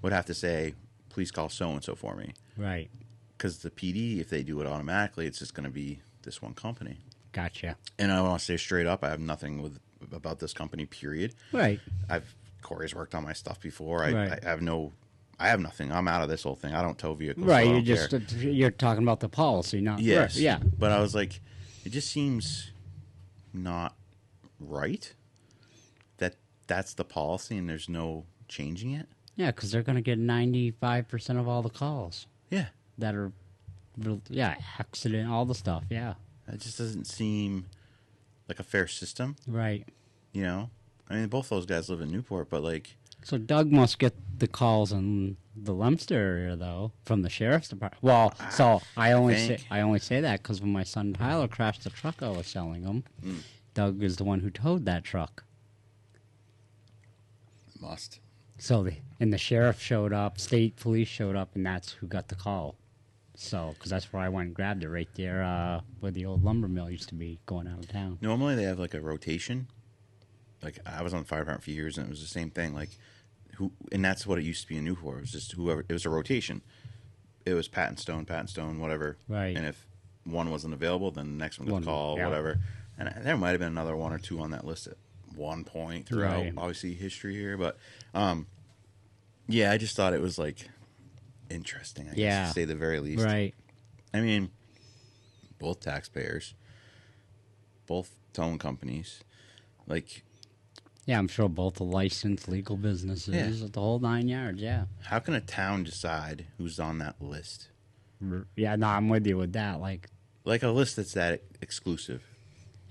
would have to say, "Please call so and so for me," Right. because the PD, if they do it automatically, it's just going to be this one company. Gotcha. And I want to say straight up, I have nothing about this company. Period. Right. Corey's worked on my stuff before. Right. I have nothing. I'm out of this whole thing. I don't tow vehicles. Right. So I You don't just care. you're talking about the policy, not Yes. right, yeah. But I was like, it just seems not right that that's the policy and there's no changing it. Yeah, because they're going to get 95% of all the calls Yeah. that are, accident, all the stuff. Yeah. It just doesn't seem like a fair system, Right. you know? I mean, both those guys live in Newport, but like, So Doug must get the calls in the Leominster area, though, from the sheriff's department. Well, so I only say that because when my son Tyler crashed the truck I was selling him, Doug is the one who towed that truck. must. So the sheriff showed up, state police showed up, and that's who got the call. So, because that's where I went and grabbed it, right there where the old lumber mill used to be, going out of town. Normally they have like a rotation. Like I was on the fire department for years, and it was the same thing. Like, and that's what it used to be in Newport. It was just whoever. It was a rotation. It was Pat and Stone, whatever. Right. And if one wasn't available, then the next one got called, yeah. whatever. And there might have been another one or two on that list at one point throughout, Right. obviously, history here. But, yeah, I just thought it was like interesting. I guess, to say the very least. Right. I mean, both taxpayers, both towing companies, like. Yeah, I'm sure both the licensed legal businesses, the whole 9 yards, yeah. How can a town decide who's on that list? Yeah, no, I'm with you with that. Like a list that's that exclusive.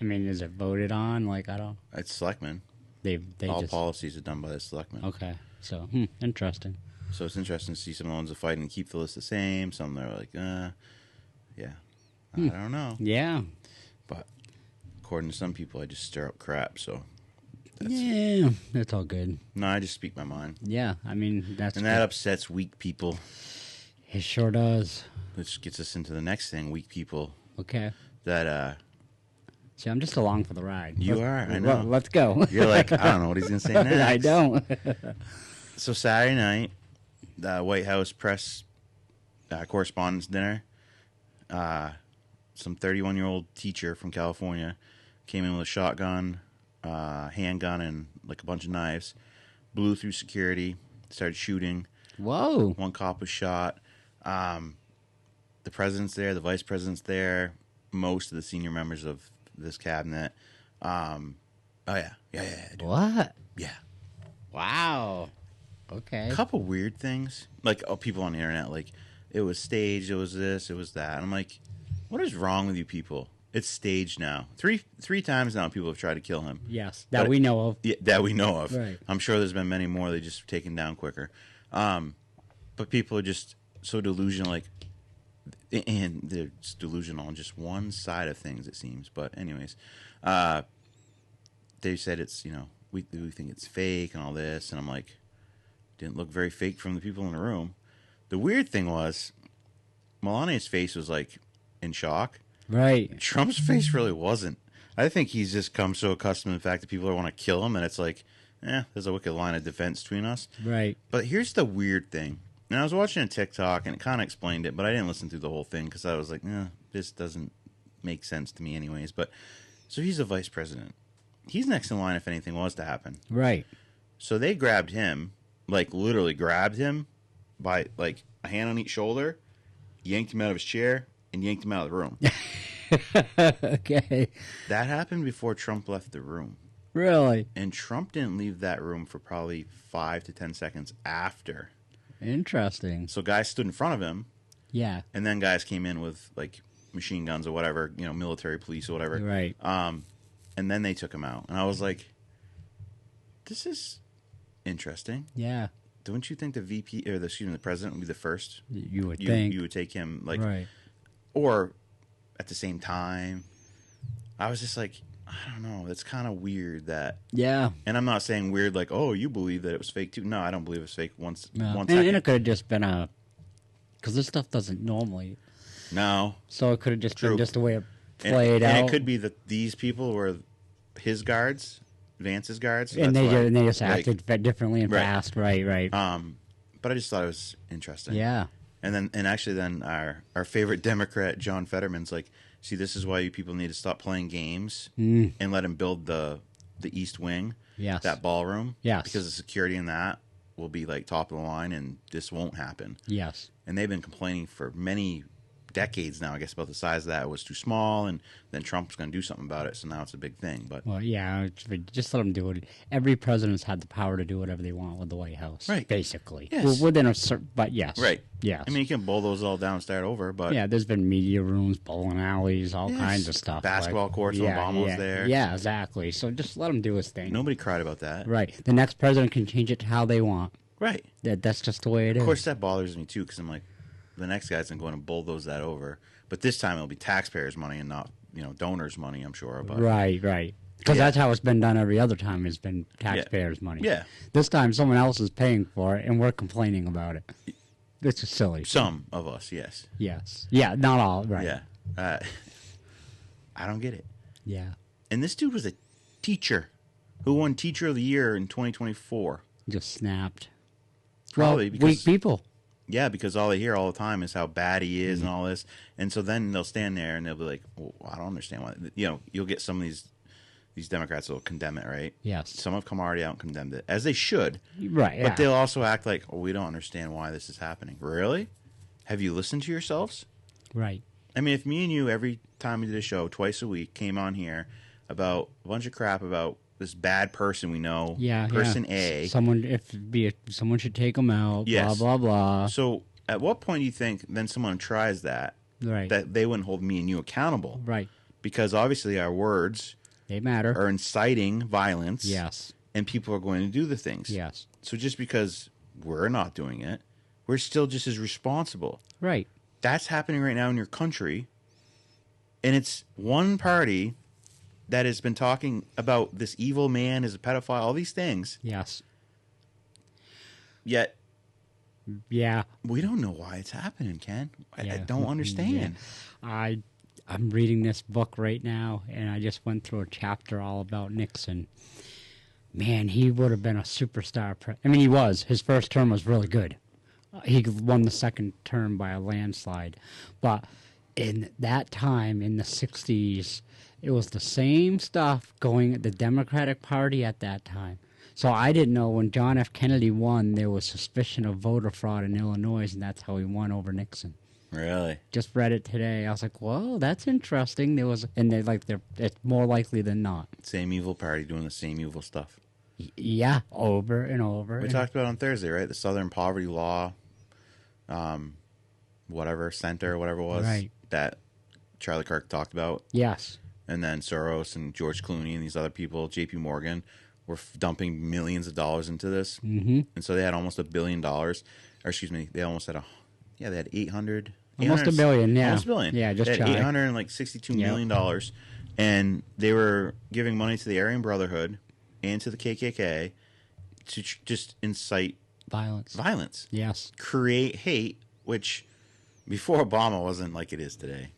I mean, is it voted on? Like, I don't... It's selectmen. They All just... policies are done by the selectmen. Okay, so, interesting. So it's interesting to see some of the ones that fight and keep the list the same. Some that are like, yeah, I don't know. Yeah. But according to some people, I just stir up crap, so... Yeah, that's all good. No, I just speak my mind. Yeah, I mean, that's... And that upsets weak people. It sure does. Which gets us into the next thing, weak people. Okay. That, See, I'm just along for the ride. You are, I know. Let's go. You're like, I don't know what he's going to say next. I don't. So Saturday night, the White House press correspondence dinner, some 31-year-old teacher from California came in with a shotgun, handgun, and like a bunch of knives, blew through security, started shooting. Whoa. One cop was shot. The president's there, the vice president's there, most of the senior members of this cabinet. Oh yeah. Dude. What? Yeah. Wow. Okay. A couple weird things, like people on the internet, like it was staged, it was this, it was that. And I'm like, what is wrong with you people? It's staged now. Three times now people have tried to kill him. Yes, that we know of. Yeah, that we know of. Right. I'm sure there's been many more. They just taken down quicker. But people are just so delusional, like, and they're just delusional on just one side of things, it seems. But anyways, they said it's, we think it's fake and all this, and I'm like, didn't look very fake from the people in the room. The weird thing was, Melania's face was like in shock. Right. Trump's face really wasn't. I think he's just come so accustomed to the fact that people want to kill him, and it's like, there's a wicked line of defense between us. Right. But here's the weird thing. And I was watching a TikTok, and it kind of explained it, but I didn't listen through the whole thing because I was like, this doesn't make sense to me anyways. But so he's the vice president. He's next in line if anything was to happen. Right. So they grabbed him, like literally grabbed him by like a hand on each shoulder, yanked him out of his chair, and yanked him out of the room. Okay. That happened before Trump left the room. Really? And Trump didn't leave that room for probably 5 to 10 seconds after. Interesting. So guys stood in front of him, Yeah. and then guys came in with like machine guns or whatever, military police or whatever. Right. And then they took him out. And I was like, this is interesting. Yeah. Don't you think the VP or the president would be the first? You would think. You would take him like, Right. or at the same time. I was just like, I don't know. That's kind of weird that. Yeah. And I'm not saying weird like, oh, you believe that it was fake too. No, I don't believe it was fake. One And second. it could have just been because this stuff doesn't normally. No. So it could have just True. been just a way of And played out. it could be that these people were his guards, Vance's guards. So and that's why, they just like, acted differently and Right. fast. Right. But I just thought it was interesting. Yeah. And actually our favorite Democrat, John Fetterman's like, see, this is why you people need to stop playing games and let him build the East Wing. Yes. That ballroom. Yes. Because the security in that will be like top of the line, and this won't happen. Yes. And they've been complaining for many decades now, I guess, about the size of that. It was too small, and then Trump's going to do something about it. So now it's a big thing. But Well, yeah, just let them do it. Every president's had the power to do whatever they want with the White House, Right. Basically. Yes. Well, within a certain, but yes, right, yes. I mean, you can bulldoze it all down and start over, but Yeah, there's been media rooms, bowling alleys, all Yes. kinds of stuff. Basketball courts when Obama was there. Yeah, exactly. So just let him do his thing. nobody cried about that. Right. The next president can change it to how they want. Right. That's just the way it is. Of course, that bothers me too, because I'm like, the next guy's going to bulldoze that over. But this time it'll be taxpayers' money and not, donors' money, I'm sure. But Right. Because Yeah. that's how it's been done every other time. It's been taxpayers' money. Yeah. This time someone else is paying for it, and we're complaining about it. This is silly. some of us, yes. Yes. Yeah. Not all. Right. Yeah. I don't get it. Yeah. And this dude was a teacher who won Teacher of the Year in 2024. Just snapped. Probably Weak because people. Yeah, because all they hear all the time is how bad he is and all this, and so then they'll stand there and they'll be like, well, "I don't understand why." You'll get some of these Democrats that will condemn it, right? Yes. Some have come already out and condemned it, as they should. Right. But they'll also act like, "Oh, we don't understand why this is happening." Really? Have you listened to yourselves? Right. I mean, if me and you every time we did a show twice a week came on here about a bunch of crap about this bad person we know, Yeah. person yeah. A. Someone should take them out. Yes. Blah blah blah. So, at what point do you think then someone tries that Right. they wouldn't hold me and you accountable? Right. Because obviously our words They matter. are inciting violence. Yes. And people are going to do the things. Yes. So just because we're not doing it, we're still just as responsible. Right. That's happening right now in your country. And it's one party that has been talking about this evil man is a pedophile, all these things. Yes. Yet Yeah. we don't know why it's happening, Ken. I Yeah. don't understand. I'm reading this book right now, and I just went through a chapter all about Nixon. Man, he would have been a superstar. I mean, he was. His first term was really good. He won the second term by a landslide. But in that time, in the 60s, it was the same stuff going at the Democratic Party at that time. So I didn't know when John F. Kennedy won, there was suspicion of voter fraud in Illinois, and that's how he won over Nixon. Really? Just read it today. I was like, "Whoa, that's interesting." It's more likely than not. Same evil party doing the same evil stuff. Yeah, over and over. We talked about it on Thursday, right? The Southern Poverty Law, whatever center, whatever it was, Right. that Charlie Kirk talked about, Yes. and then Soros and George Clooney and these other people, J.P. Morgan, were dumping millions of dollars into this, and so they had almost $1 billion. Or excuse me, they almost had they had 800. Almost $1 billion, yeah. Almost $1 billion. Yeah, just they had shy. $862 million dollars, and they were giving money to the Aryan Brotherhood and to the KKK to just incite Violence. Yes. create hate, which before Obama wasn't like it is today.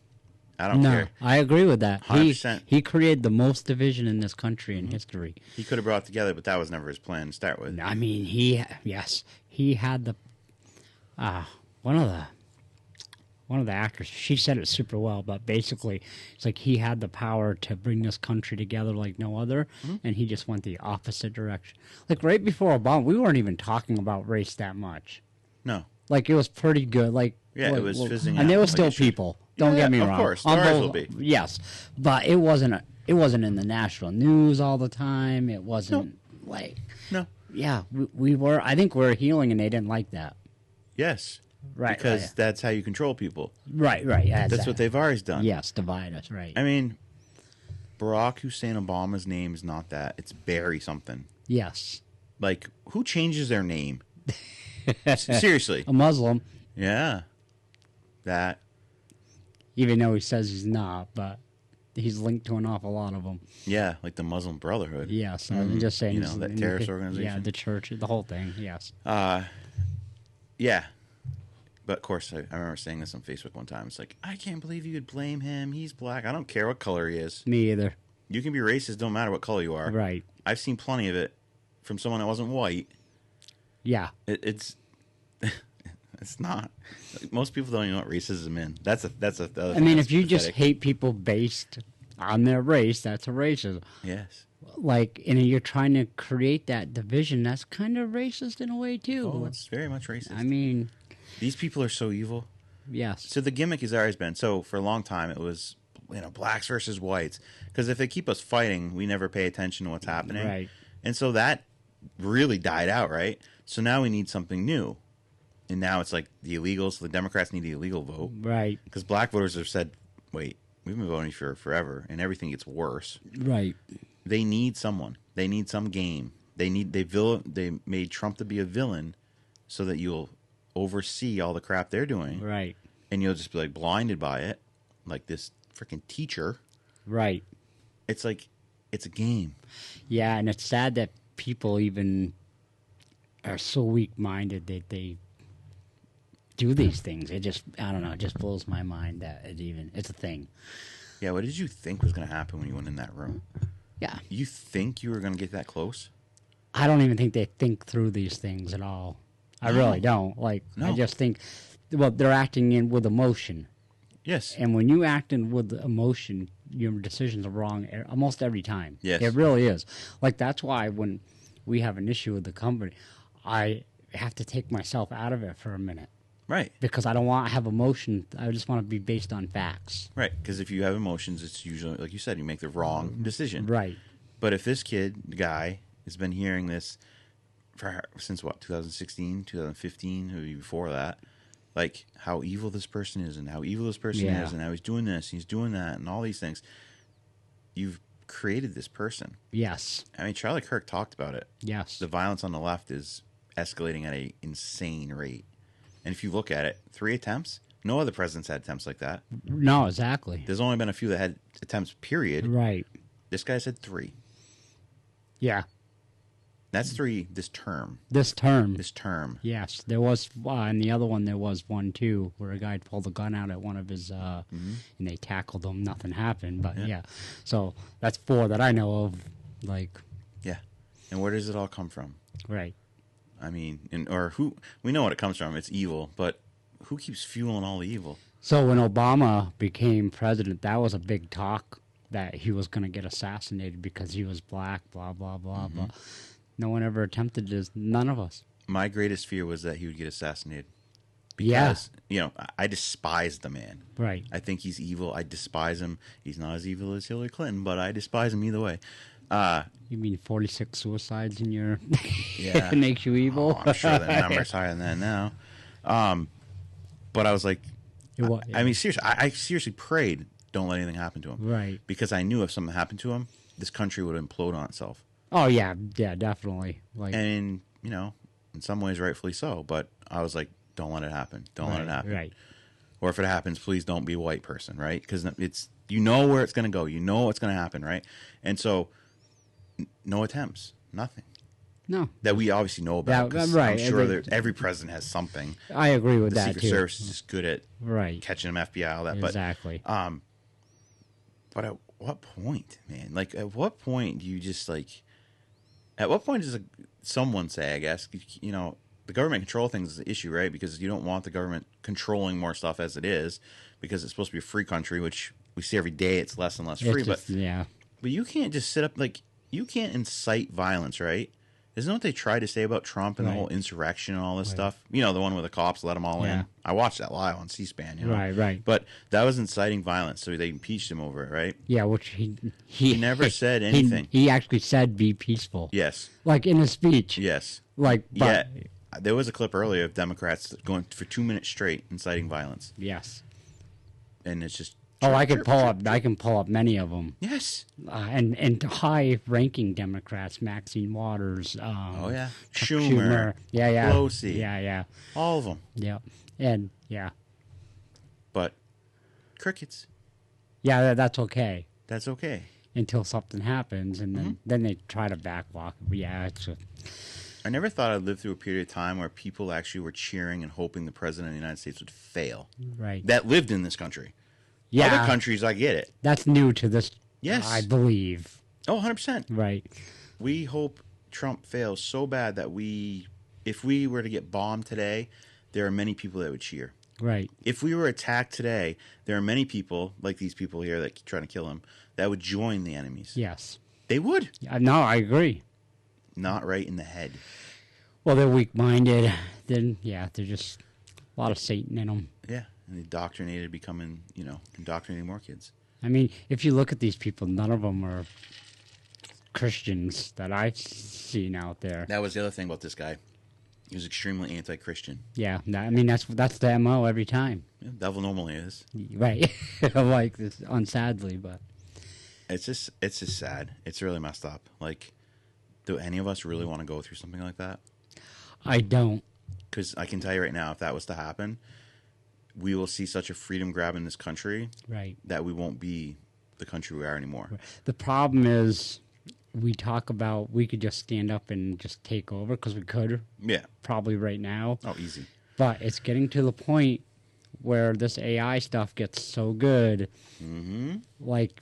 I don't No, care. I agree with that. 100%. He created the most division in this country in history. He could have brought it together, but that was never his plan to start with. I mean, he had the one of the actors. She said it super well, but basically, it's like he had the power to bring this country together like no other, and he just went the opposite direction. Like right before Obama, we weren't even talking about race that much. No. Like it was pretty good. Like Yeah, it was fizzing and out there were like still it should. people. Don't Yeah, get me of wrong. course. On There always both- will be. Yes, but it wasn't in the national news all the time. It wasn't like No. yeah, we were. I think we were healing, and they didn't like that. Yes. Right, Because right. that's how you control people. Right. Yeah, That's what they've always done. Yes, divide us. Right. I mean, Barack Hussein Obama's name is not that. It's Barry something. Yes, Like, who changes their name? Seriously. a Muslim, Yeah. That. even though he says he's not, but he's linked to an awful lot of them. Yeah, like the Muslim Brotherhood. Yes, I'm just saying. You know, that terrorist Yeah, organization. the church, the whole thing. Yes. Yeah. But of course, I remember saying this on Facebook one time. It's like, I can't believe you would blame him. He's black. I don't care what color he is. Me either. You can be racist, don't matter what color you are. Right. I've seen plenty of it from someone that wasn't white. Yeah. It's it's not. Most people don't even know what racism is. That's the other I thing mean, that's if you just pathetic. hate people based on their race, that's a racism. Yes. Like, and you're trying to create that division. That's kind of racist in a way too. Oh, it's very much racist. I mean, These people are so evil. Yes. So the gimmick has always been, so for a long time it was, blacks versus whites. Because if they keep us fighting, we never pay attention to what's happening. Right. And so that really died out, right? So now we need something new. And now it's like the illegals, so the Democrats need the illegal vote. Right. Because black voters have said, wait, we've been voting for forever, and everything gets worse. Right. They need someone. They need some game. They made Trump to be a villain so that you'll oversee all the crap they're doing. Right. And you'll just be like blinded by it, like this freaking teacher. Right. It's like, it's a game. Yeah, and it's sad that people even are so weak-minded that they do these things. It just, I don't know, it just blows my mind that it's a thing. Yeah, what did you think was going to happen when you went in that room? Yeah. You think you were going to get that close? I don't even think they think through these things at all. I really don't. Like, No. I just think, well, they're acting in with emotion. Yes. And when you act in with emotion, your decisions are wrong almost every time. Yes. It really is. Like, that's why when we have an issue with the company, I have to take myself out of it for a minute. Right. Because I don't want to have emotion. I just want to be based on facts. Right. Because if you have emotions, it's usually, like you said, you make the wrong decision. Right. But if this guy, has been hearing this since what, 2016, 2015, maybe before that, like how evil this person is and how evil this person is and how he's doing this and he's doing that and all these things, you've created this person. Yes. I mean, Charlie Kirk talked about it. Yes. The violence on the left is escalating at an insane rate. And if you look at it, 3 attempts, no other president's had attempts like that. No, exactly. There's only been a few that had attempts, period. Right. This guy said 3. Yeah. That's 3 this term. This term. This term. Yes. There was, and the other one, there was one too, where a guy pulled a gun out at one of his, and they tackled him. Nothing happened, but yeah. So that's 4 that I know of. Like. Yeah. And where does it all come from? Right. I mean, we know what it comes from. It's evil, but who keeps fueling all the evil? So when Obama became president, that was a big talk that he was going to get assassinated because he was black, blah, blah, blah, blah. No one ever attempted this. None of us. My greatest fear was that he would get assassinated. Yeah. Because, I despise the man. Right. I think he's evil. I despise him. He's not as evil as Hillary Clinton, but I despise him either way. You mean 46 suicides in your Yeah. makes you evil? Oh, I'm sure the number's higher than that now. But I was like, I mean, seriously, I seriously prayed, don't let anything happen to him. Right. Because I knew if something happened to him, this country would implode on itself. Oh, yeah. Yeah, definitely. Like, And, in some ways, rightfully so. But I was like, don't let it happen. Don't let it happen. Right. Or if it happens, please don't be a white person, right? Because it's, where it's going to go. You know what's going to happen, right? And so, no attempts. Nothing. No. That we obviously know about. Yeah, right. I'm sure every president has something. I agree with The that, Secret too. Service is just good at Right. catching them, FBI, all that. Exactly. But at what point, man? Like, at what point do you just, like... At what point does someone say, I guess, the government control things is an issue, right? Because you don't want the government controlling more stuff as it is, because it's supposed to be a free country, which we see every day it's less and less free. It's just, yeah. But you can't just sit up, like, you can't incite violence, right? Isn't that what they tried to say about Trump and the whole insurrection and all this stuff? The one where the cops let them all in. I watched that live on C-SPAN, Right. But that was inciting violence, so they impeached him over it, right? Yeah, which He never said anything. He actually said be peaceful. Yes. Like in his speech. Yes. Like, but, Yeah. There was a clip earlier of Democrats going for 2 minutes straight inciting violence. Yes. And it's just... Oh, I can pull up many of them. Yes. And high-ranking Democrats, Maxine Waters. Oh, yeah. Chuck Schumer. Yeah. Pelosi. Yeah. All of them. Yeah. And, yeah. But crickets. Yeah, that's okay. That's okay. Until something happens, and then they try to backwalk. Yeah, I never thought I'd live through a period of time where people actually were cheering and hoping the president of the United States would fail. right. That lived in this country. Yeah. Other countries, I get it. That's new to this. Yes. I believe. Oh, 100%. Right. We hope Trump fails so bad that if we were to get bombed today, there are many people that would cheer. Right. If we were attacked today, there are many people, like these people here that keep trying to kill him, that would join the enemies. Yes. They would. No, I agree. Not right in the head. Well, they're weak-minded. Then, yeah, they're just a lot of Satan in them. Yeah. and indoctrinated, becoming, indoctrinating more kids. I mean, if you look at these people, none of them are Christians that I've seen out there. That was the other thing about this guy. He was extremely anti-Christian. Yeah, I mean that's the MO every time. Yeah, devil normally is. Right. Like this, unsadly, but It's just sad. It's really messed up. Like, do any of us really want to go through something like that? I don't. Because I can tell you right now, if that was to happen, we will see such a freedom grab in this country Right. that we won't be the country we are anymore. The problem is we talk about we could just stand up and just take over because we could Yeah. probably right now. Oh, easy. But it's getting to the point where this AI stuff gets so good, like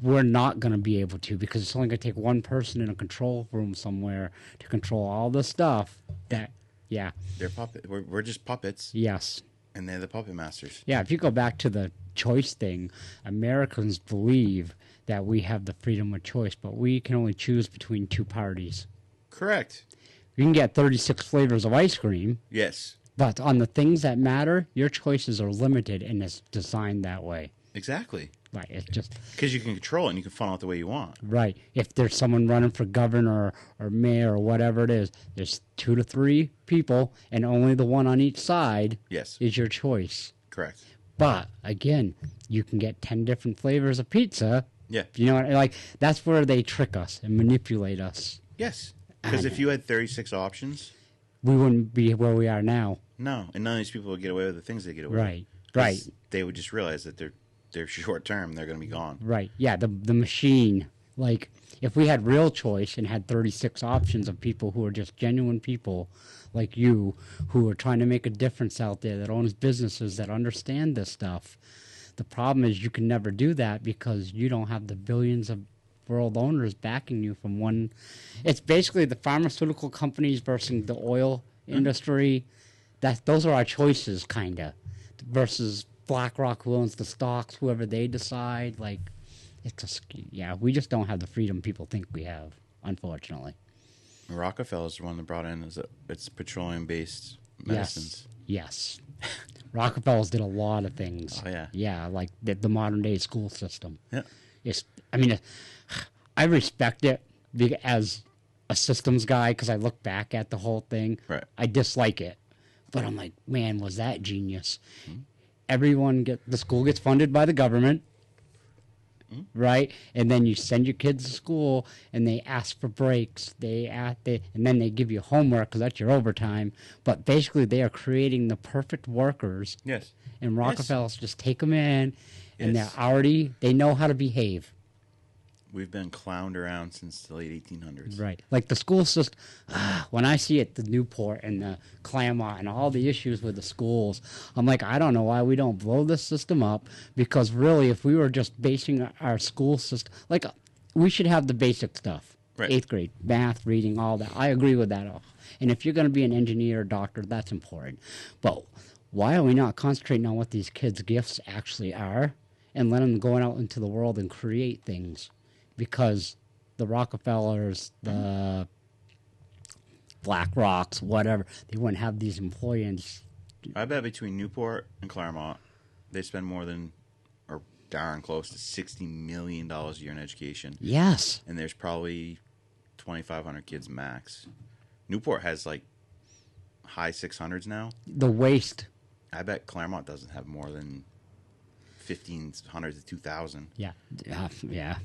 we're not going to be able to, because it's only going to take one person in a control room somewhere to control all the stuff. That yeah, They're puppet. We're just puppets, yes, and they're the puppet masters. yeah. If you go back to the choice thing, Americans believe that we have the freedom of choice, but we can only choose between two parties. Correct. You can get 36 flavors of ice cream, Yes. but on the things that matter, your choices are limited, and it's designed that way. Exactly. Right. It's just Because you can control it and you can funnel it the way you want. right. If there's someone running for governor or mayor or whatever it is, there's 2 to 3 people, and only the one on each side Yes. is your choice. Correct. But again, you can get 10 different flavors of pizza. Yeah. You know what? Like that's where they trick us and manipulate us. Yes. Because if you had 36 options, We wouldn't be where we are now. no, and none of these people would get away with the things they get away Right. with. 'Cause Right. They would just realize that they're short term. They're going to be gone. Right. Yeah, the machine. Like if we had real choice and had 36 options of people who are just genuine people like you who are trying to make a difference out there, that owns businesses, that understand this stuff. The problem is you can never do that because you don't have the billions of world owners backing you from one. It's basically the pharmaceutical companies versus the oil industry. Those are our choices, kind of, versus BlackRock, who owns the stocks, whoever they decide. Like, it's just, yeah, we just don't have the freedom people think we have, unfortunately. Rockefeller's the one that brought in it's petroleum based medicines. Yes. Rockefellers did a lot of things. Oh, yeah. Yeah, like the modern day school system. Yeah. I respect it as a systems guy because I look back at the whole thing. Right. I dislike it, but I'm like, man, was that genius? The school gets funded by the government, right? And then you send your kids to school, and they ask for breaks. And then they give you homework because that's your overtime. But basically, they are creating the perfect workers. Yes. And Rockefellers just take them in, and Yes. they know how to behave. We've been clowned around since the late 1800s. Right. Like the school system, when I see it, the Newport and the Claremont and all the issues with the schools, I'm like, I don't know why we don't blow this system up, because really, if we were just basing our school system, like we should have the basic stuff. Right. 8th grade, math, reading, all that. I agree with that. And if you're going to be an engineer or doctor, that's important. But why are we not concentrating on what these kids' gifts actually are and let them go out into the world and create things? Because the Rockefellers, the BlackRocks, whatever, they wouldn't have these employees. I bet between Newport and Claremont, they spend more than, or darn close to $60 million a year in education. Yes. And there's probably 2,500 kids max. Newport has like high 600s now. The waste. I bet Claremont doesn't have more than 1,500 to 2,000. Yeah. Yeah.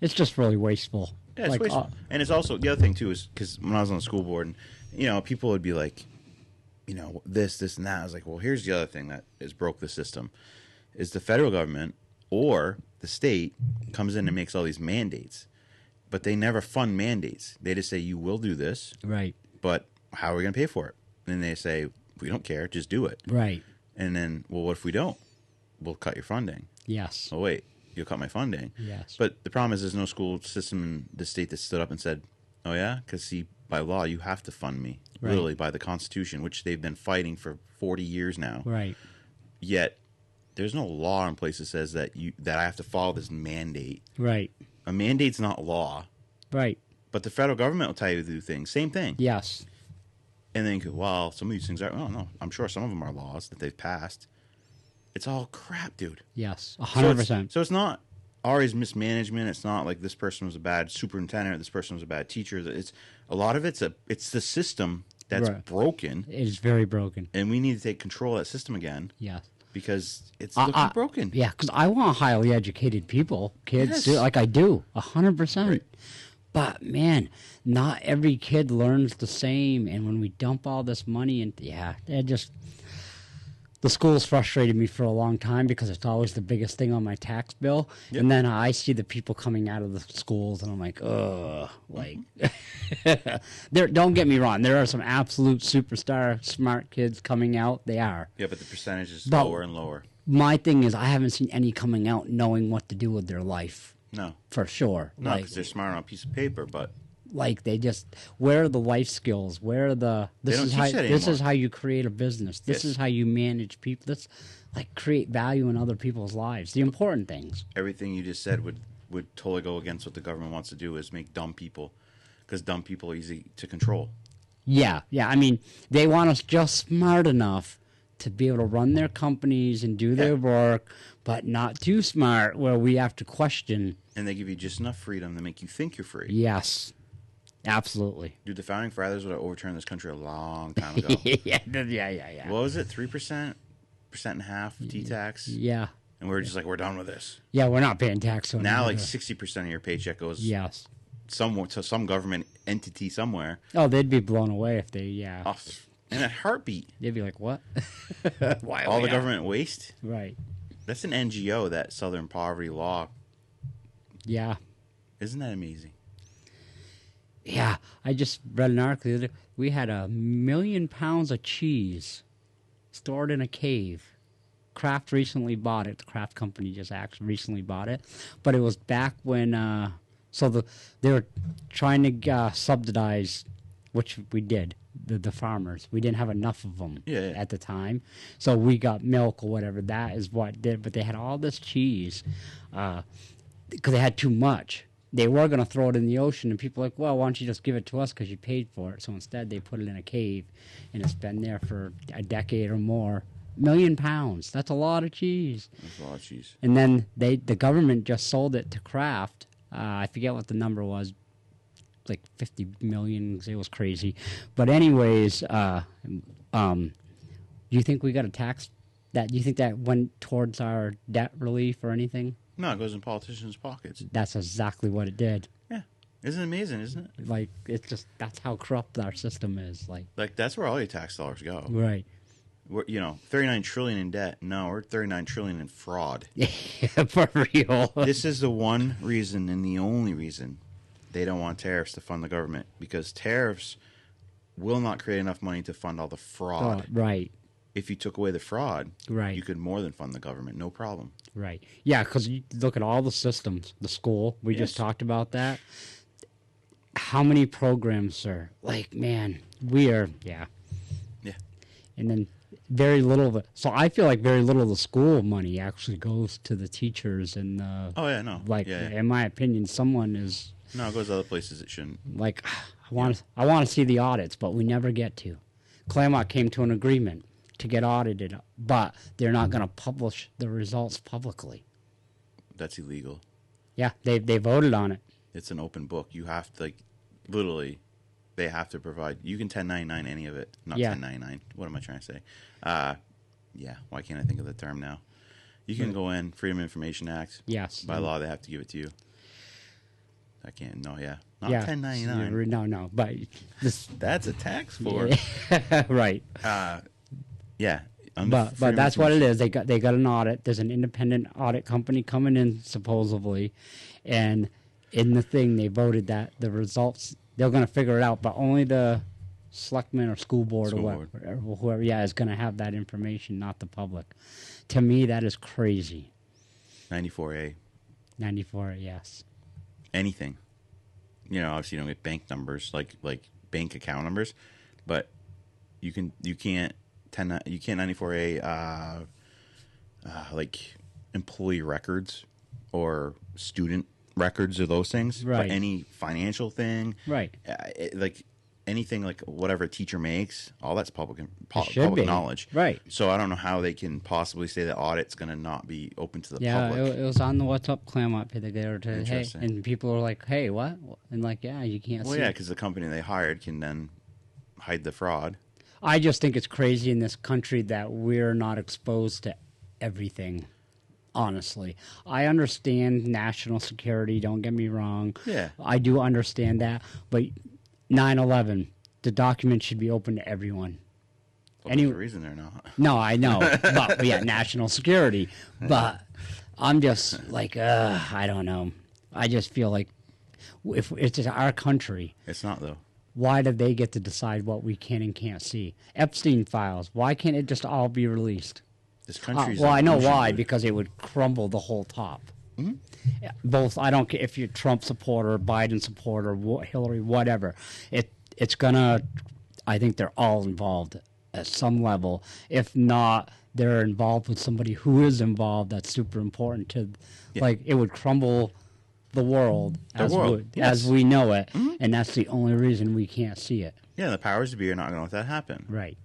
It's just really wasteful. Yeah, it's Like, wasteful. And it's also, the other thing too is, because when I was on the school board, and people would be like, this, and that. I was like, well, here's the other thing that is broke the system, is the federal government or the state comes in and makes all these mandates, but they never fund mandates. They just say, you will do this, Right. but how are we going to pay for it? And they say, we don't care, just do it. Right. And then, well, what if we don't? We'll cut your funding. Yes. Oh, wait, you'll cut my funding. Yes. But the problem is there's no school system in the state that stood up and said, oh, yeah? Because, see, by law, you have to fund me, Right. literally, by the Constitution, which they've been fighting for 40 years now. Right. Yet, there's no law in place that says that I have to follow this mandate. Right. A mandate's not law, Right. but the federal government will tell you to do things. Same thing. Yes. And then you go, well, some of these things are, oh, no, I'm sure some of them are laws that they've passed. It's all crap, dude. Yes, So 100%. it's not always mismanagement. It's not like this person was a bad superintendent or this person was a bad teacher. It's a lot of it's the system that's Right. broken, It is very broken. and we need to take control of that system again Yes. because it's looking broken. Yeah, because I want highly educated people, kids, Yes. like I do, 100%. Right. But man, not every kid learns the same. And when we dump all this money in, the school's frustrated me for a long time because it's always the biggest thing on my tax bill. Yep. And then I see the people coming out of the schools, and I'm like, ugh, like, don't get me wrong, there are some absolute superstar smart kids coming out. They are. Yeah, but the percentage is But- lower and lower. My thing is, I haven't seen any coming out knowing what to do with their life. No, For sure. no, because they're smart on a piece of paper, but Like they just, where are the life skills? Where are the this don't is teach how that this is anymore. how you create a business. This Yes. is how you manage people. This like create value in other people's lives. The important things. everything you just said would totally go against what the government wants to do is make dumb people, because dumb people are easy to control. Yeah. I mean, they want us just smart enough to be able to run their companies and do their work, but not too smart where we have to question. And they give you just enough freedom to make you think you're free. Yes. Absolutely. Dude, the founding fathers would have overturned this country a long time ago. yeah. What was it? 3%? Percent and a half T-tax? Yeah. And we were just like, we're done with this. Yeah, we're not paying tax on Now, it like either. 60% of your paycheck goes Yes. somewhere to some government entity somewhere. Oh, they'd be blown away if they, yeah. Off in a heartbeat. They'd be like, what? Why are All we the out? government waste. Right. That's an NGO, that Southern Poverty Law. Yeah. Isn't that amazing? Yeah. I just read an article. The other- We had 1 million pounds of cheese stored in a cave. Kraft recently bought it. The Kraft company just actually recently bought it. But it was back when, they were trying to subsidize, which we did, the farmers. We didn't have enough of them Yeah. at the time. So we got milk or whatever. That is what did. But they had all this cheese because they had too much. They were going to throw it in the ocean, and people were like, well, why don't you just give it to us because you paid for it? So instead, they put it in a cave, and it's been there for a decade or more. 1 million pounds. That's a lot of cheese. That's a lot of cheese. And then the government just sold it to Kraft. I forget what the number was, like 50 million. It was crazy. But anyways, do you think we got a tax that? Do you think that went towards our debt relief or anything? No, it goes in politicians' pockets. That's exactly what it did. Yeah. Isn't it amazing, isn't it? Like it's just that's how corrupt our system is. Like Like, that's where all your tax dollars go. right. We're, 39 trillion in debt. No, we're 39 trillion in fraud. For real. This is the one reason and the only reason they don't want tariffs to fund the government, because tariffs will not create enough money to fund all the fraud. Oh, right. If you took away the fraud, Right. you could more than fund the government, no problem. Right. Yeah, because you look at all the systems, the school, we just Yes. talked about that. How many programs, sir? Like, man, we are, yeah. Yeah. And then very little of it. So I feel like very little of the school money actually goes to the teachers and the, Oh, yeah, no. like, yeah. in my opinion, someone is No, it goes other places it shouldn't. like, I want to see the audits, but we never get to. Claremont came to an agreement to get audited, but they're not going to publish the results publicly. That's illegal. Yeah, they voted on it. It's an open book. You have to, like, literally, they have to provide. You can 1099 any of it. Not Yeah. 1099. What am I trying to say? Yeah, why can't I think of the term now? You can go in, Freedom of Information Act. Yes. By law, they have to give it to you. I can't, no, yeah. Not Yeah. 1099. No, but this, That's a tax for. right. Yeah. But that's what it is. They got an audit. There's an independent audit company coming in supposedly, and in the thing they voted that the results they're going to figure it out, but only the selectmen or school board School or whoever is going to have that information, not the public. To me, that is crazy. 94A. 94, yes. Anything. Obviously you don't get bank numbers like bank account numbers, but you can't 94A like employee records or student records or those things. Right. But any financial thing, Right. like anything like whatever a teacher makes, all that's public should public be. knowledge. Right. So I don't know how they can possibly say that audit's going to not be open to the Yeah, public. it was on the What's Up clam up here. They were to, hey, Interesting. and people were like, hey, what? And like, yeah, you can't Well, see. yeah, it. because the company they hired can then hide the fraud. I just think it's crazy in this country that we're not exposed to everything. Honestly, I understand national security. Don't get me wrong. Yeah. I do understand that. But 9/11, the document should be open to everyone. Well, there's a reason they're not. No, I know. But yeah, national security. But I'm just like, I don't know. I just feel like if it's just our country, It's not, though. why do they get to decide what we can and can't see? Epstein files, why can't it just all be released? This country's Well, I know illusion, why, dude. because it would crumble the whole top. Yeah, both, I don't care if you're Trump supporter, Biden supporter, Hillary, whatever. It's gonna. I think they're all involved at some level. If not, they're involved with somebody who is involved. That's super important to, like, it would crumble the world, as we know it, and that's the only reason we can't see it. Yeah, the powers to be are not going to let that happen. Right.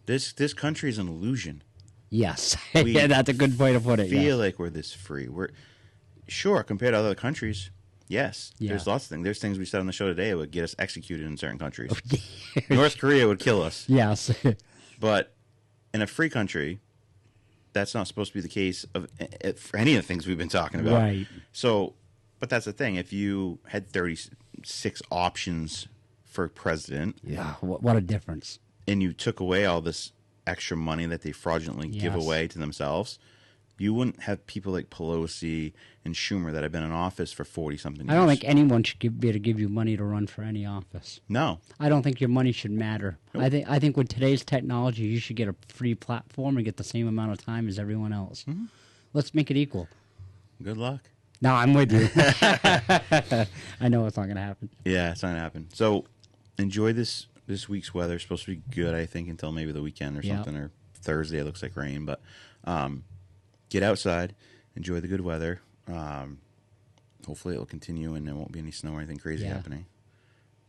This country is an illusion. Yes. Yeah, that's a good way to put it. Feel yes. like we're this free. We're sure compared to other countries. Yes, Yeah. there's lots of things. There's things we said on the show today that would get us executed in certain countries. North Korea would kill us. Yes. But in a free country, that's not supposed to be the case for any of the things we've been talking about. Right. So, but that's the thing. If you had 36 options for president, Yeah. What a difference. and you took away all this extra money that they fraudulently give Yes. away to themselves, you wouldn't have people like Pelosi and Schumer that have been in office for 40-something years. I don't think anyone should be able to give you money to run for any office. No. I don't think your money should matter. I think with today's technology, you should get a free platform and get the same amount of time as everyone else. Mm-hmm. Let's make it equal. Good luck. No, I'm with you. I know it's not going to happen. Yeah, it's not going to happen. So enjoy this week's weather. It's supposed to be good, I think, until maybe the weekend or Yeah. something, or Thursday. It looks like rain. But get outside. Enjoy the good weather. Hopefully it will continue and there won't be any snow or anything crazy happening.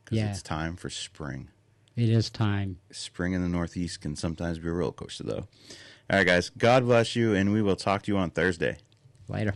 Because Yeah. it's time for spring. It is time. Spring in the Northeast can sometimes be a roller coaster, though. All right, guys. God bless you, and we will talk to you on Thursday. Later.